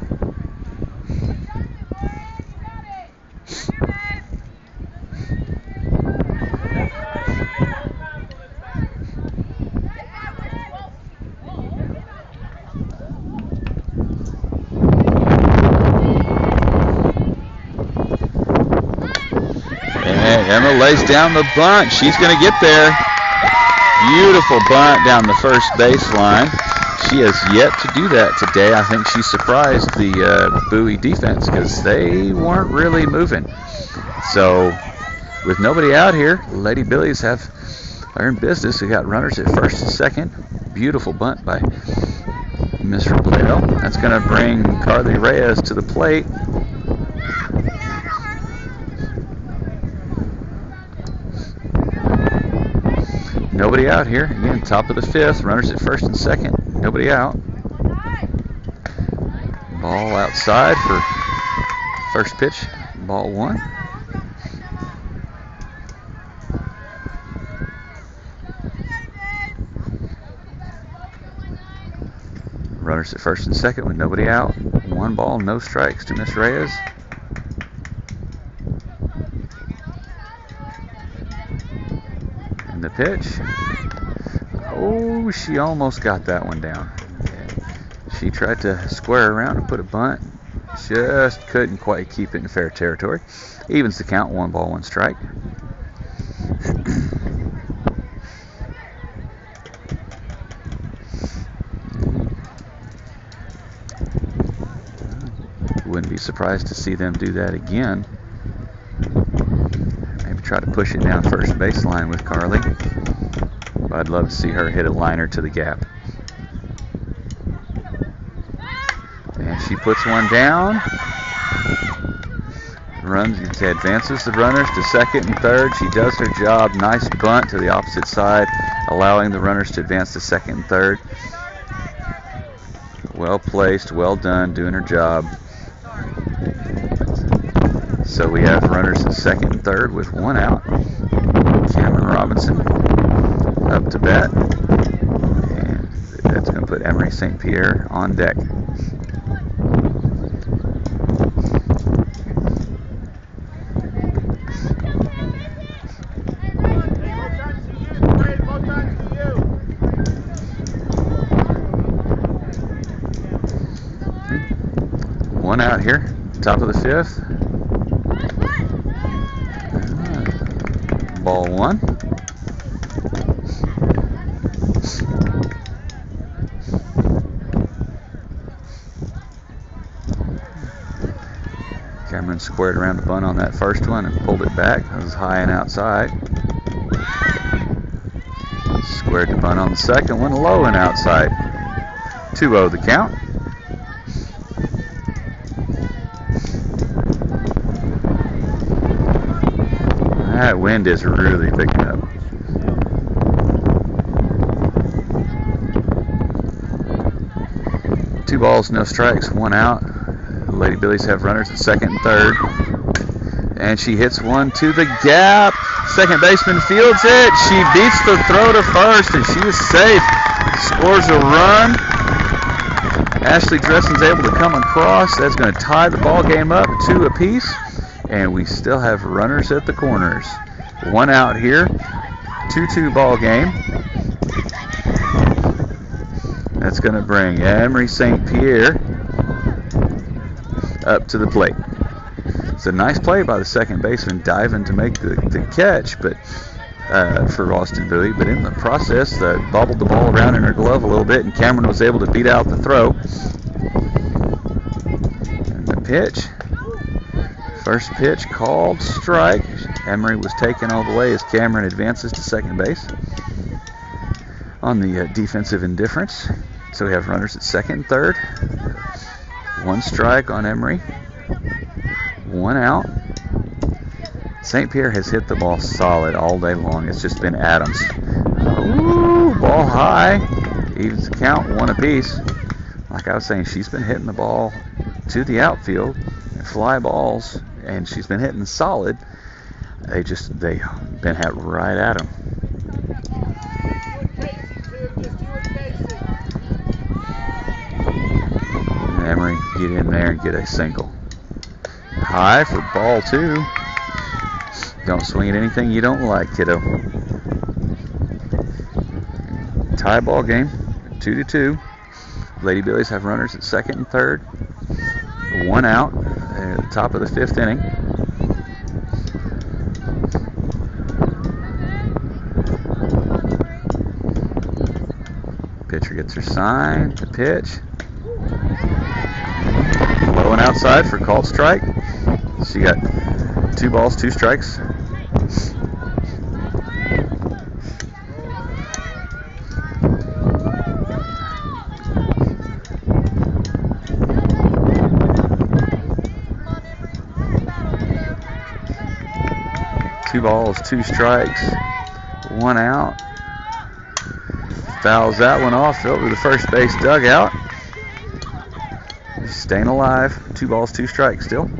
Emma lays down the bunt. She's going to get there. Beautiful bunt down the first baseline. She has yet to do that today. I think she surprised the Bowie defense because they weren't really moving. So with nobody out here, Lady Billies are in business. We got runners at first and second. Beautiful bunt by Miss Robledo. That's going to bring Carly Reyes to the plate. Nobody out here. Again, top of the 5th. Runners at first and second. Nobody out. Ball outside for first pitch. Ball 1. Runners at first and second with nobody out. 1 ball, no strikes to Miss Reyes. And the pitch. Oh, she almost got that one down. She tried to square around and put a bunt. Just couldn't quite keep it in fair territory. Evens the count, 1 ball, 1 strike. Wouldn't be surprised to see them do that again. Maybe try to push it down first baseline with Carly. But I'd love to see her hit a liner to the gap. And she puts one down. Advances the runners to second and third. She does her job. Nice bunt to the opposite side, allowing the runners to advance to second and third. Well placed, well done, doing her job. So we have runners at second and third with 1 out. Cameron Robinson up to bat. And that's going to put Emery St. Pierre on deck. One out here, top of the 5th. Ball 1. Cameron squared around the bunt on that first one and pulled it back. That was high and outside. Squared the bunt on the second one, low and outside. 2-0 the count. That wind is really picking up. Two balls, no strikes, 1 out. Lady Billies have runners at second and third. And she hits one to the gap. Second baseman fields it. She beats the throw to first, and she is safe. Scores a run. Ashley Dressen's able to come across. That's going to tie the ball game up 2 apiece. And we still have runners at the corners. 1 out here. 2-2 ball game. That's going to bring Emery St. Pierre up to the plate. It's a nice play by the second baseman, diving to make the catch, but for Austin Bowie. But in the process, bobbled the ball around in her glove a little bit, and Cameron was able to beat out the throw. And the pitch. First pitch called strike. Emery was taken all the way as Cameron advances to second base on the defensive indifference. So we have runners at second and third. 1 strike on Emery. 1 out. St. Pierre has hit the ball solid all day long. It's just been Adams. Ooh, ball high. Evens the count, 1 apiece. Like I was saying, she's been hitting the ball to the outfield and fly balls, and she's been hitting solid. They've been hit right at them. Emery get in there and get a single. High for ball 2. Don't swing at anything you don't like, kiddo. Tie ball game, 2-2. Lady Billies have runners at second and third. 1 out at the top of the 5th inning. Pitcher gets her sign, the pitch. Low and outside for called strike. She got 2 balls, 2 strikes. Two balls, 2 strikes, 1 out. Fouls that one off over the first base dugout. Staying alive. 2 balls, 2 strikes still.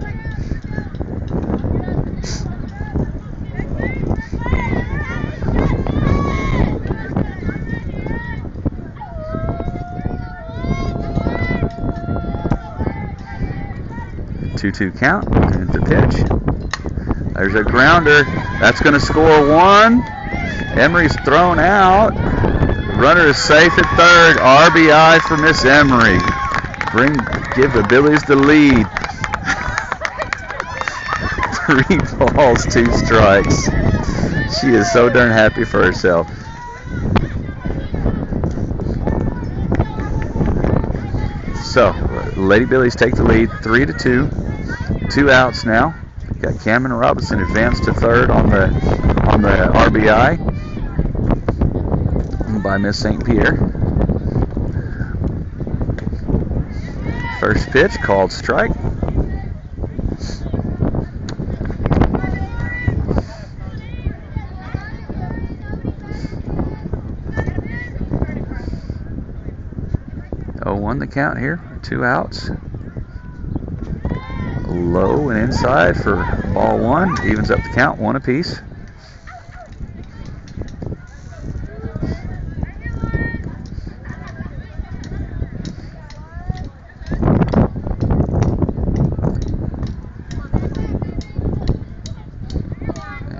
Two count. And the pitch. There's a grounder. That's going to score 1. Emery's thrown out. Runner is safe at third. RBI for Miss Emery. Give the Billies the lead. 3 balls, 2 strikes. She is so darn happy for herself. So, Lady Billies take the lead, 3-2. 2 outs now. Got Cameron Robinson advanced to third on the RBI by Miss St. Pierre. First pitch called strike. Won the count here. 2 outs. Low and inside for ball 1. Evens up the count, 1 apiece.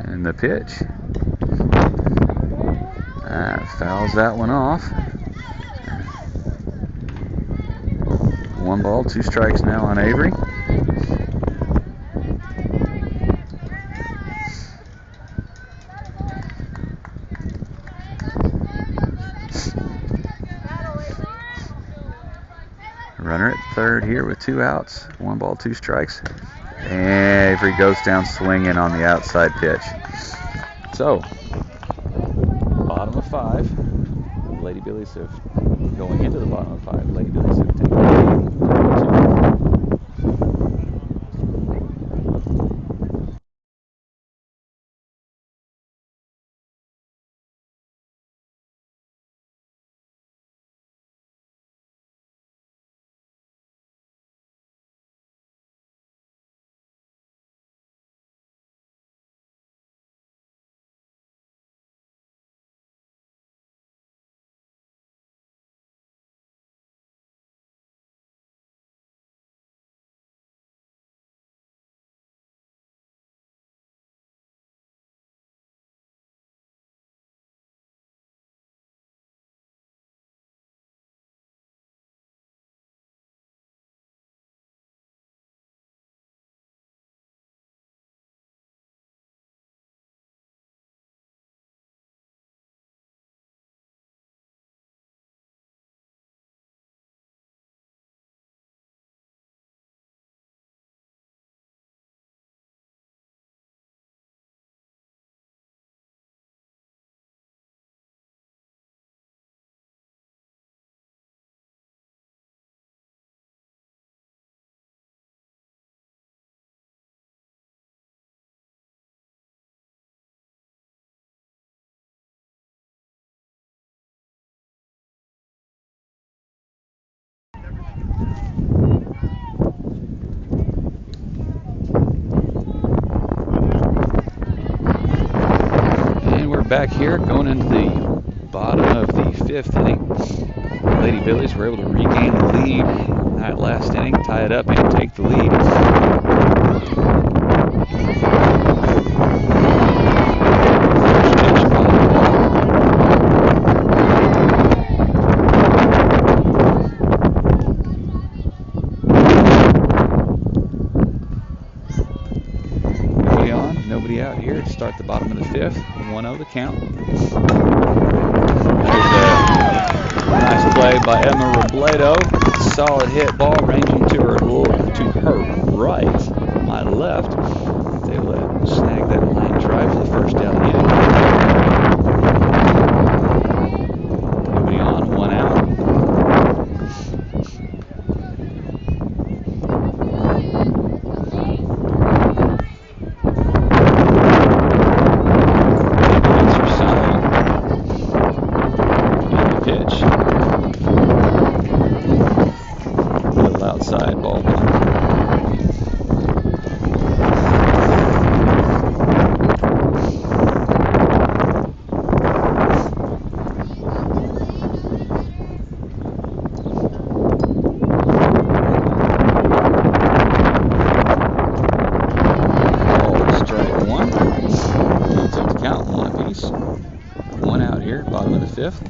And the pitch. Fouls that one off. 1 ball, 2 strikes now on Avery. Runner at third here with 2 outs. 1 ball, 2 strikes. And Avery goes down swinging on the outside pitch. So, bottom of 5. Lady Billies have, going into the bottom of 5, Lady Billies have taken back here going into the bottom of the 5th inning. The Lady Billies were able to regain the lead in that last inning, tie it up, and take the lead. Nobody out here to start the bottom of the 5th. 1-0 the count. That was a nice play by Emma Robledo. Solid hit ball ranging to her right, my left. They will snag that line drive for the first out of the inning. Nobody on, 1 out. Outside ball one. Ball strike one. Evens up the count, 1 apiece. 1 out here, bottom of the 5th.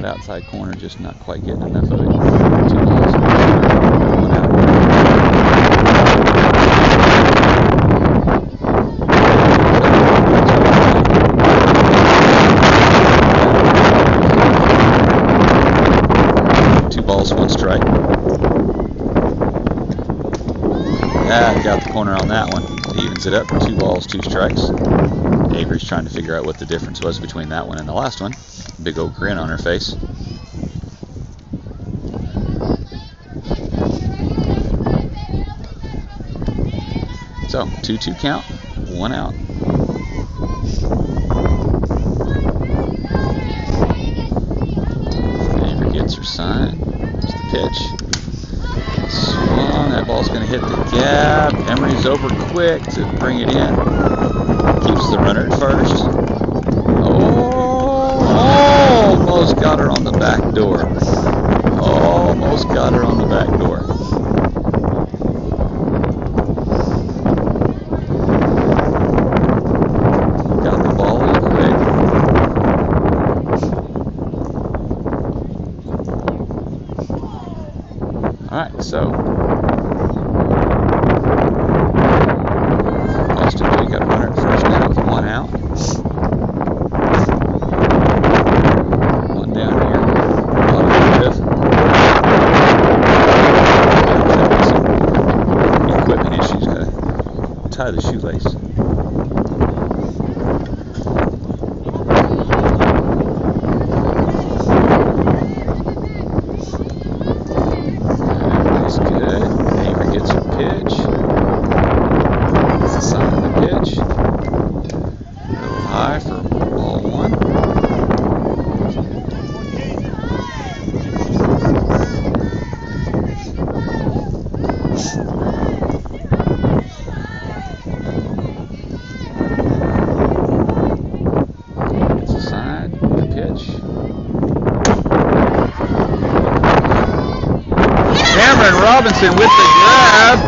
Outside corner, just not quite getting enough of it. 2 balls, 1 out. Two balls, 1 strike. Got the corner on that one. Evens it up. 2 balls, 2 strikes. Avery's trying to figure out what the difference was between that one and the last one. Big old grin on her face. So, 2-2 count, 1 out. Avery gets her sign. There's the pitch. Swung. That ball's going to hit the gap. Emery's over quick to bring it in. Keeps the runner at first. Almost got her on the back door. Almost got her on the back door. Got the ball in quick. Alright, so Austin Bowie got a runner at first now with 1 out. Tie the shoelace. That's good. Avery gets her pitch. That's the sign of the pitch. A little high for ball 1. Robinson with the grab.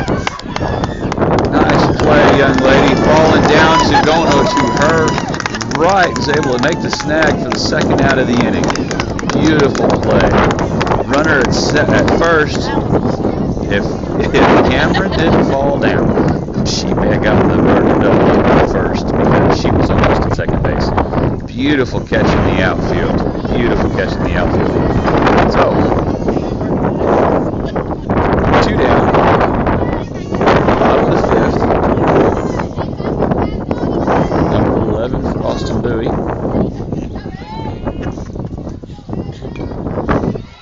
Nice play, young lady. Falling down to going to her right. Was able to make the snag for the 2nd out of the inning. Beautiful play. Runner at first. If Cameron didn't fall down, she may have gotten the vertical double at first because she was almost at second base. Beautiful catch in the outfield. Beautiful catch in the outfield. So, 2 down. Bottom of the 5th. Number 11 for Austin Bowie.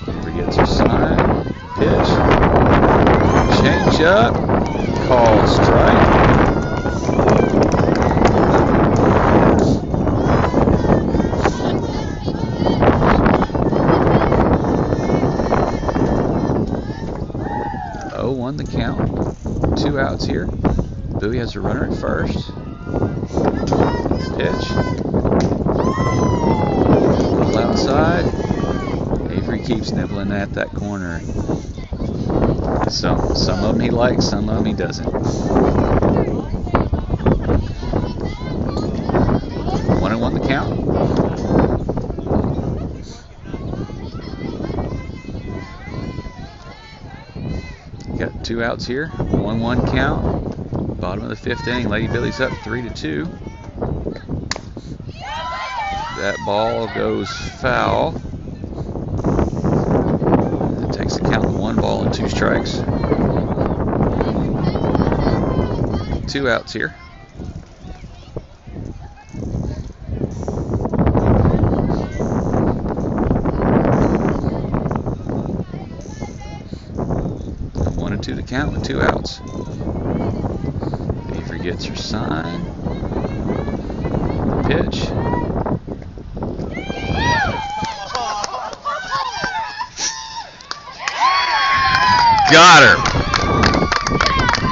Avery gets her sign. Pitch. Change up. Call strike. outs here. Bowie has a runner at first. Pitch. A little outside. Avery keeps nibbling at that corner. So some of them he likes, some of them he doesn't. 1-1 the count. Got 2 outs here. 1-1 count. Bottom of the 5th inning. Lady Billies up 3-2. That ball goes foul. That takes the count to 1 ball and 2 strikes. 2 outs here. To the count with 2 outs. Avery gets her sign. Pitch. Got her.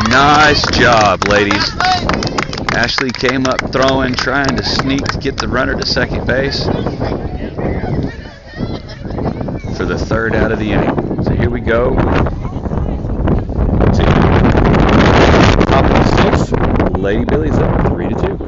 Nice job, ladies. Ashley came up throwing, trying to sneak to get the runner to second base for the 3rd out of the inning. So here we go. Top of the 6th, Lady Billies up 3-2.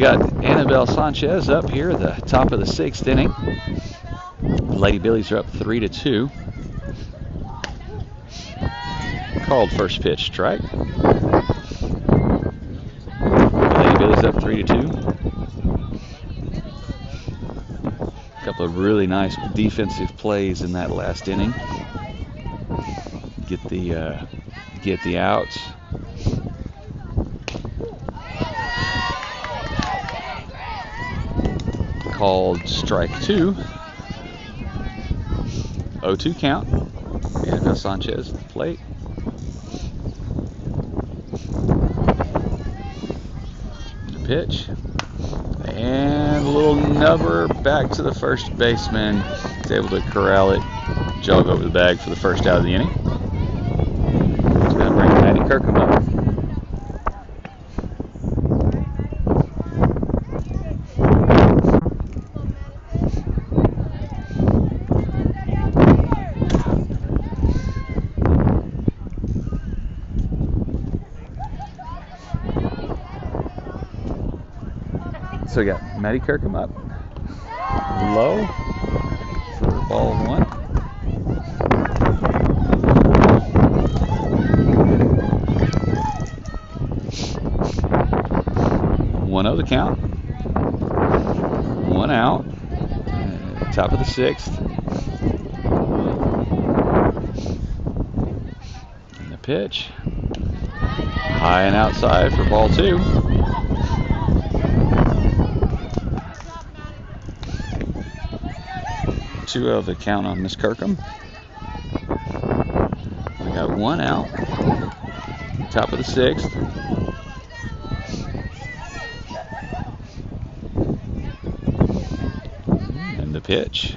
Got Annabelle Sanchez up here at the top of the 6th inning. Lady Billies are up 3-2. Called first pitch strike. Lady Billies up 3-2. A couple of really nice defensive plays in that last inning. Get the outs. Called strike 2. 0-2 count. Annabelle Sanchez at the plate. Pitch. And a little nubber back to the first baseman. He's able to corral it, jog over the bag for the 1st out of the inning. It's going to bring Maddie Kirkham up. So we got Maddie Kirkham up low for ball 1. One 1-0 the count. one out. Top of the sixth. And the pitch. High and outside for ball two. Two of the count on Miss Kirkham. We got one out. Top of the sixth. And the pitch.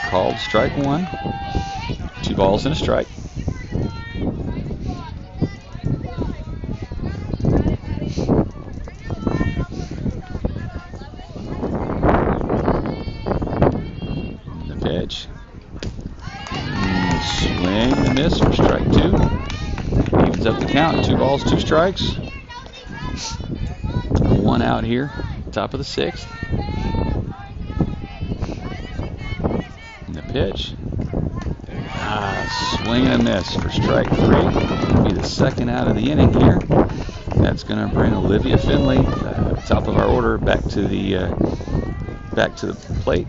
Called strike one. 2 balls and a strike. And the pitch. Swing and miss for strike two. Evens up the count. 2 balls, 2 strikes. One out here. Top of the sixth. And the pitch. Swing and a miss for strike three. Be the second out of the inning here. That's going to bring Olivia Finley, top of our order, back to the plate.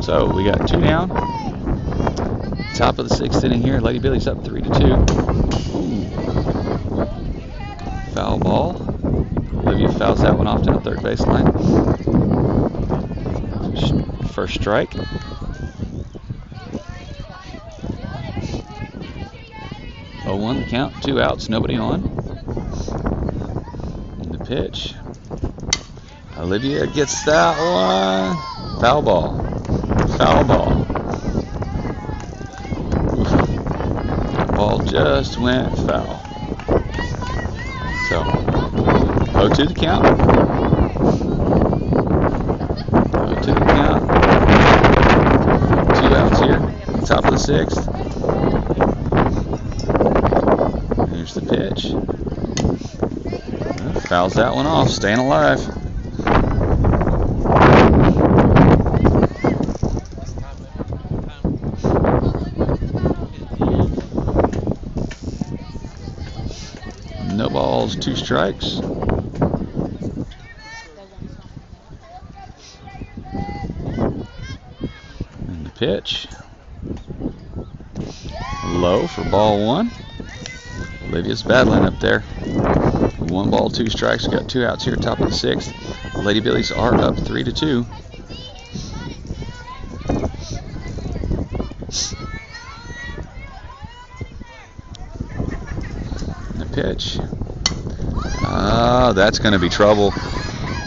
So we got 2 down. Top of the 6th inning here. Lady Billies up 3-2. Foul ball. Olivia fouls that one off to the third baseline. First strike. Oh, 1 the count. 2 outs. Nobody on. And the pitch. Olivia gets that one. Foul ball. Foul ball. Ball just went foul. So, 0-2 the count. 0-2 the count. 2 outs here. Top of the 6th. Here's the pitch. Fouls that one off. Staying alive. No balls, 2 strikes. And the pitch. Low for ball 1. Olivia's battling up there. 1 ball, 2 strikes. Got 2 outs here, top of the 6th. Lady Billies are up 3-2. Pitch. That's going to be trouble.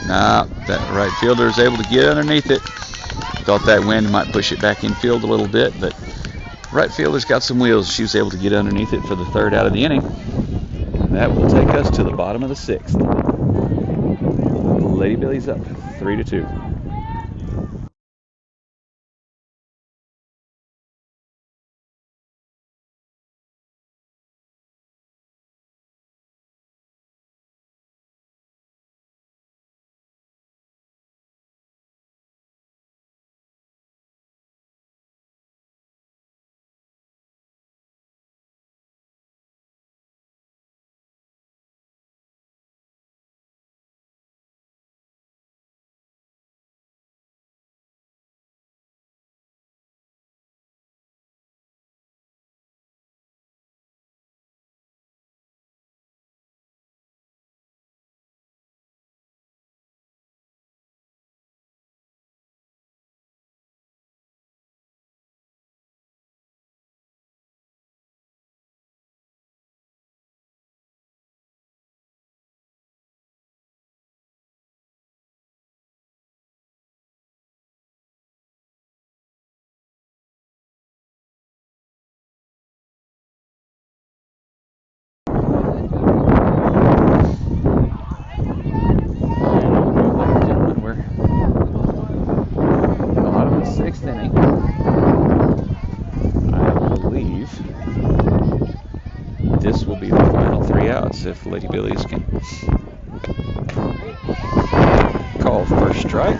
Nah, that right fielder is able to get underneath it. Thought that wind might push it back infield a little bit, but right fielder's got some wheels. She was able to get underneath it for the 3rd out of the inning. And that will take us to the bottom of the 6th. Lady Billies up 3-2. This will be the final 3 outs if Lady Billies can call first strike.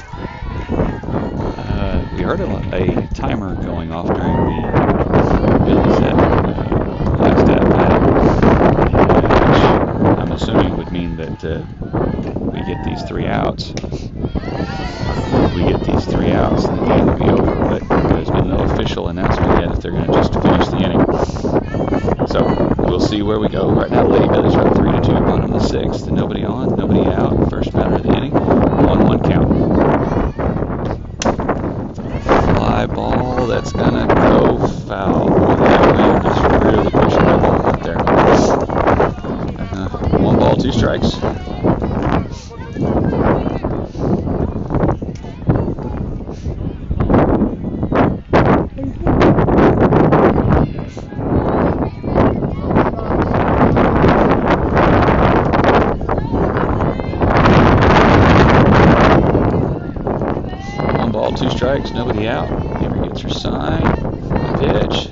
you heard a timer going off during the Billies last at bat, which I'm assuming would mean that we get these 3 outs. We get these 3 outs, and the game will be over. But there's been no official announcement yet if they're going to just finish the inning. So we'll see where we go. Right now, Lady Billies are up 3-2, bottom of the 6th. Nobody on, nobody out. First batter of the inning. 1-1 count. Fly ball that's gonna go foul. Boy, that wind is really pushing that ball out there. 1 ball, 2 strikes. Nobody out. Giver gets her sign. Pitch.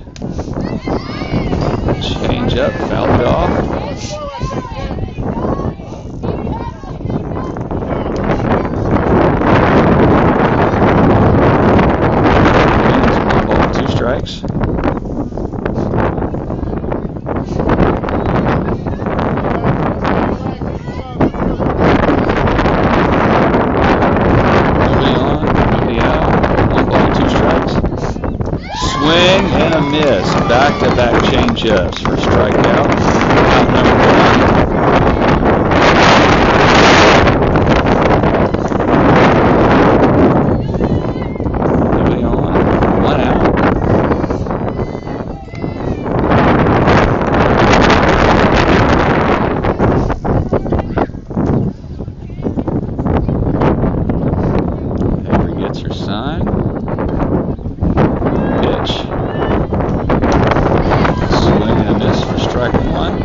Change up. Fouled it off. One ball, 2 strikes. Swing and a miss. Back-to-back change-ups for strikeout. Out number 1. Nobody on. 1 out. Avery gets her sign. Swing and a miss for strike 1.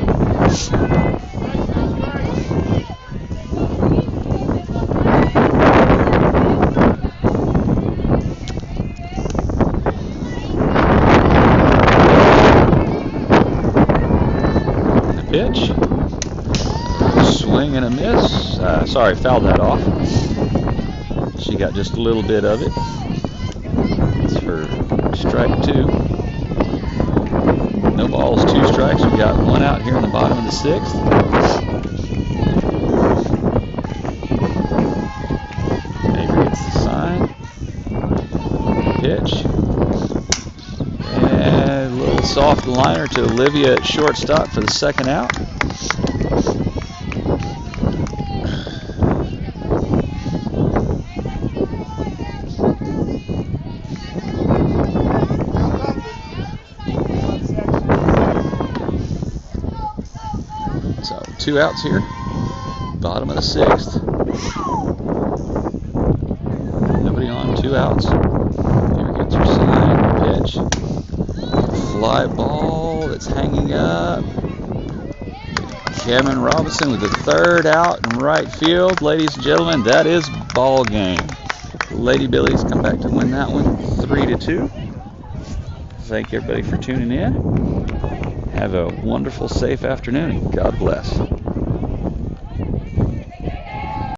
The pitch. Swing and a miss. Sorry, fouled that off. She got just a little bit of it. It's for strike 2. No balls, 2 strikes. We got 1 out here in the bottom of the 6th. Avery gets the sign. Pitch. And a little soft liner to Olivia at shortstop for the 2nd out. So 2 outs here, bottom of the 6th. Nobody on, 2 outs. Here gets her sign, pitch. Fly ball that's hanging up. Cameron Robinson with the 3rd out in right field. Ladies and gentlemen, that is ball game. Lady Billies come back to win that one 3-2. Thank everybody for tuning in. Have a wonderful, safe afternoon. God bless.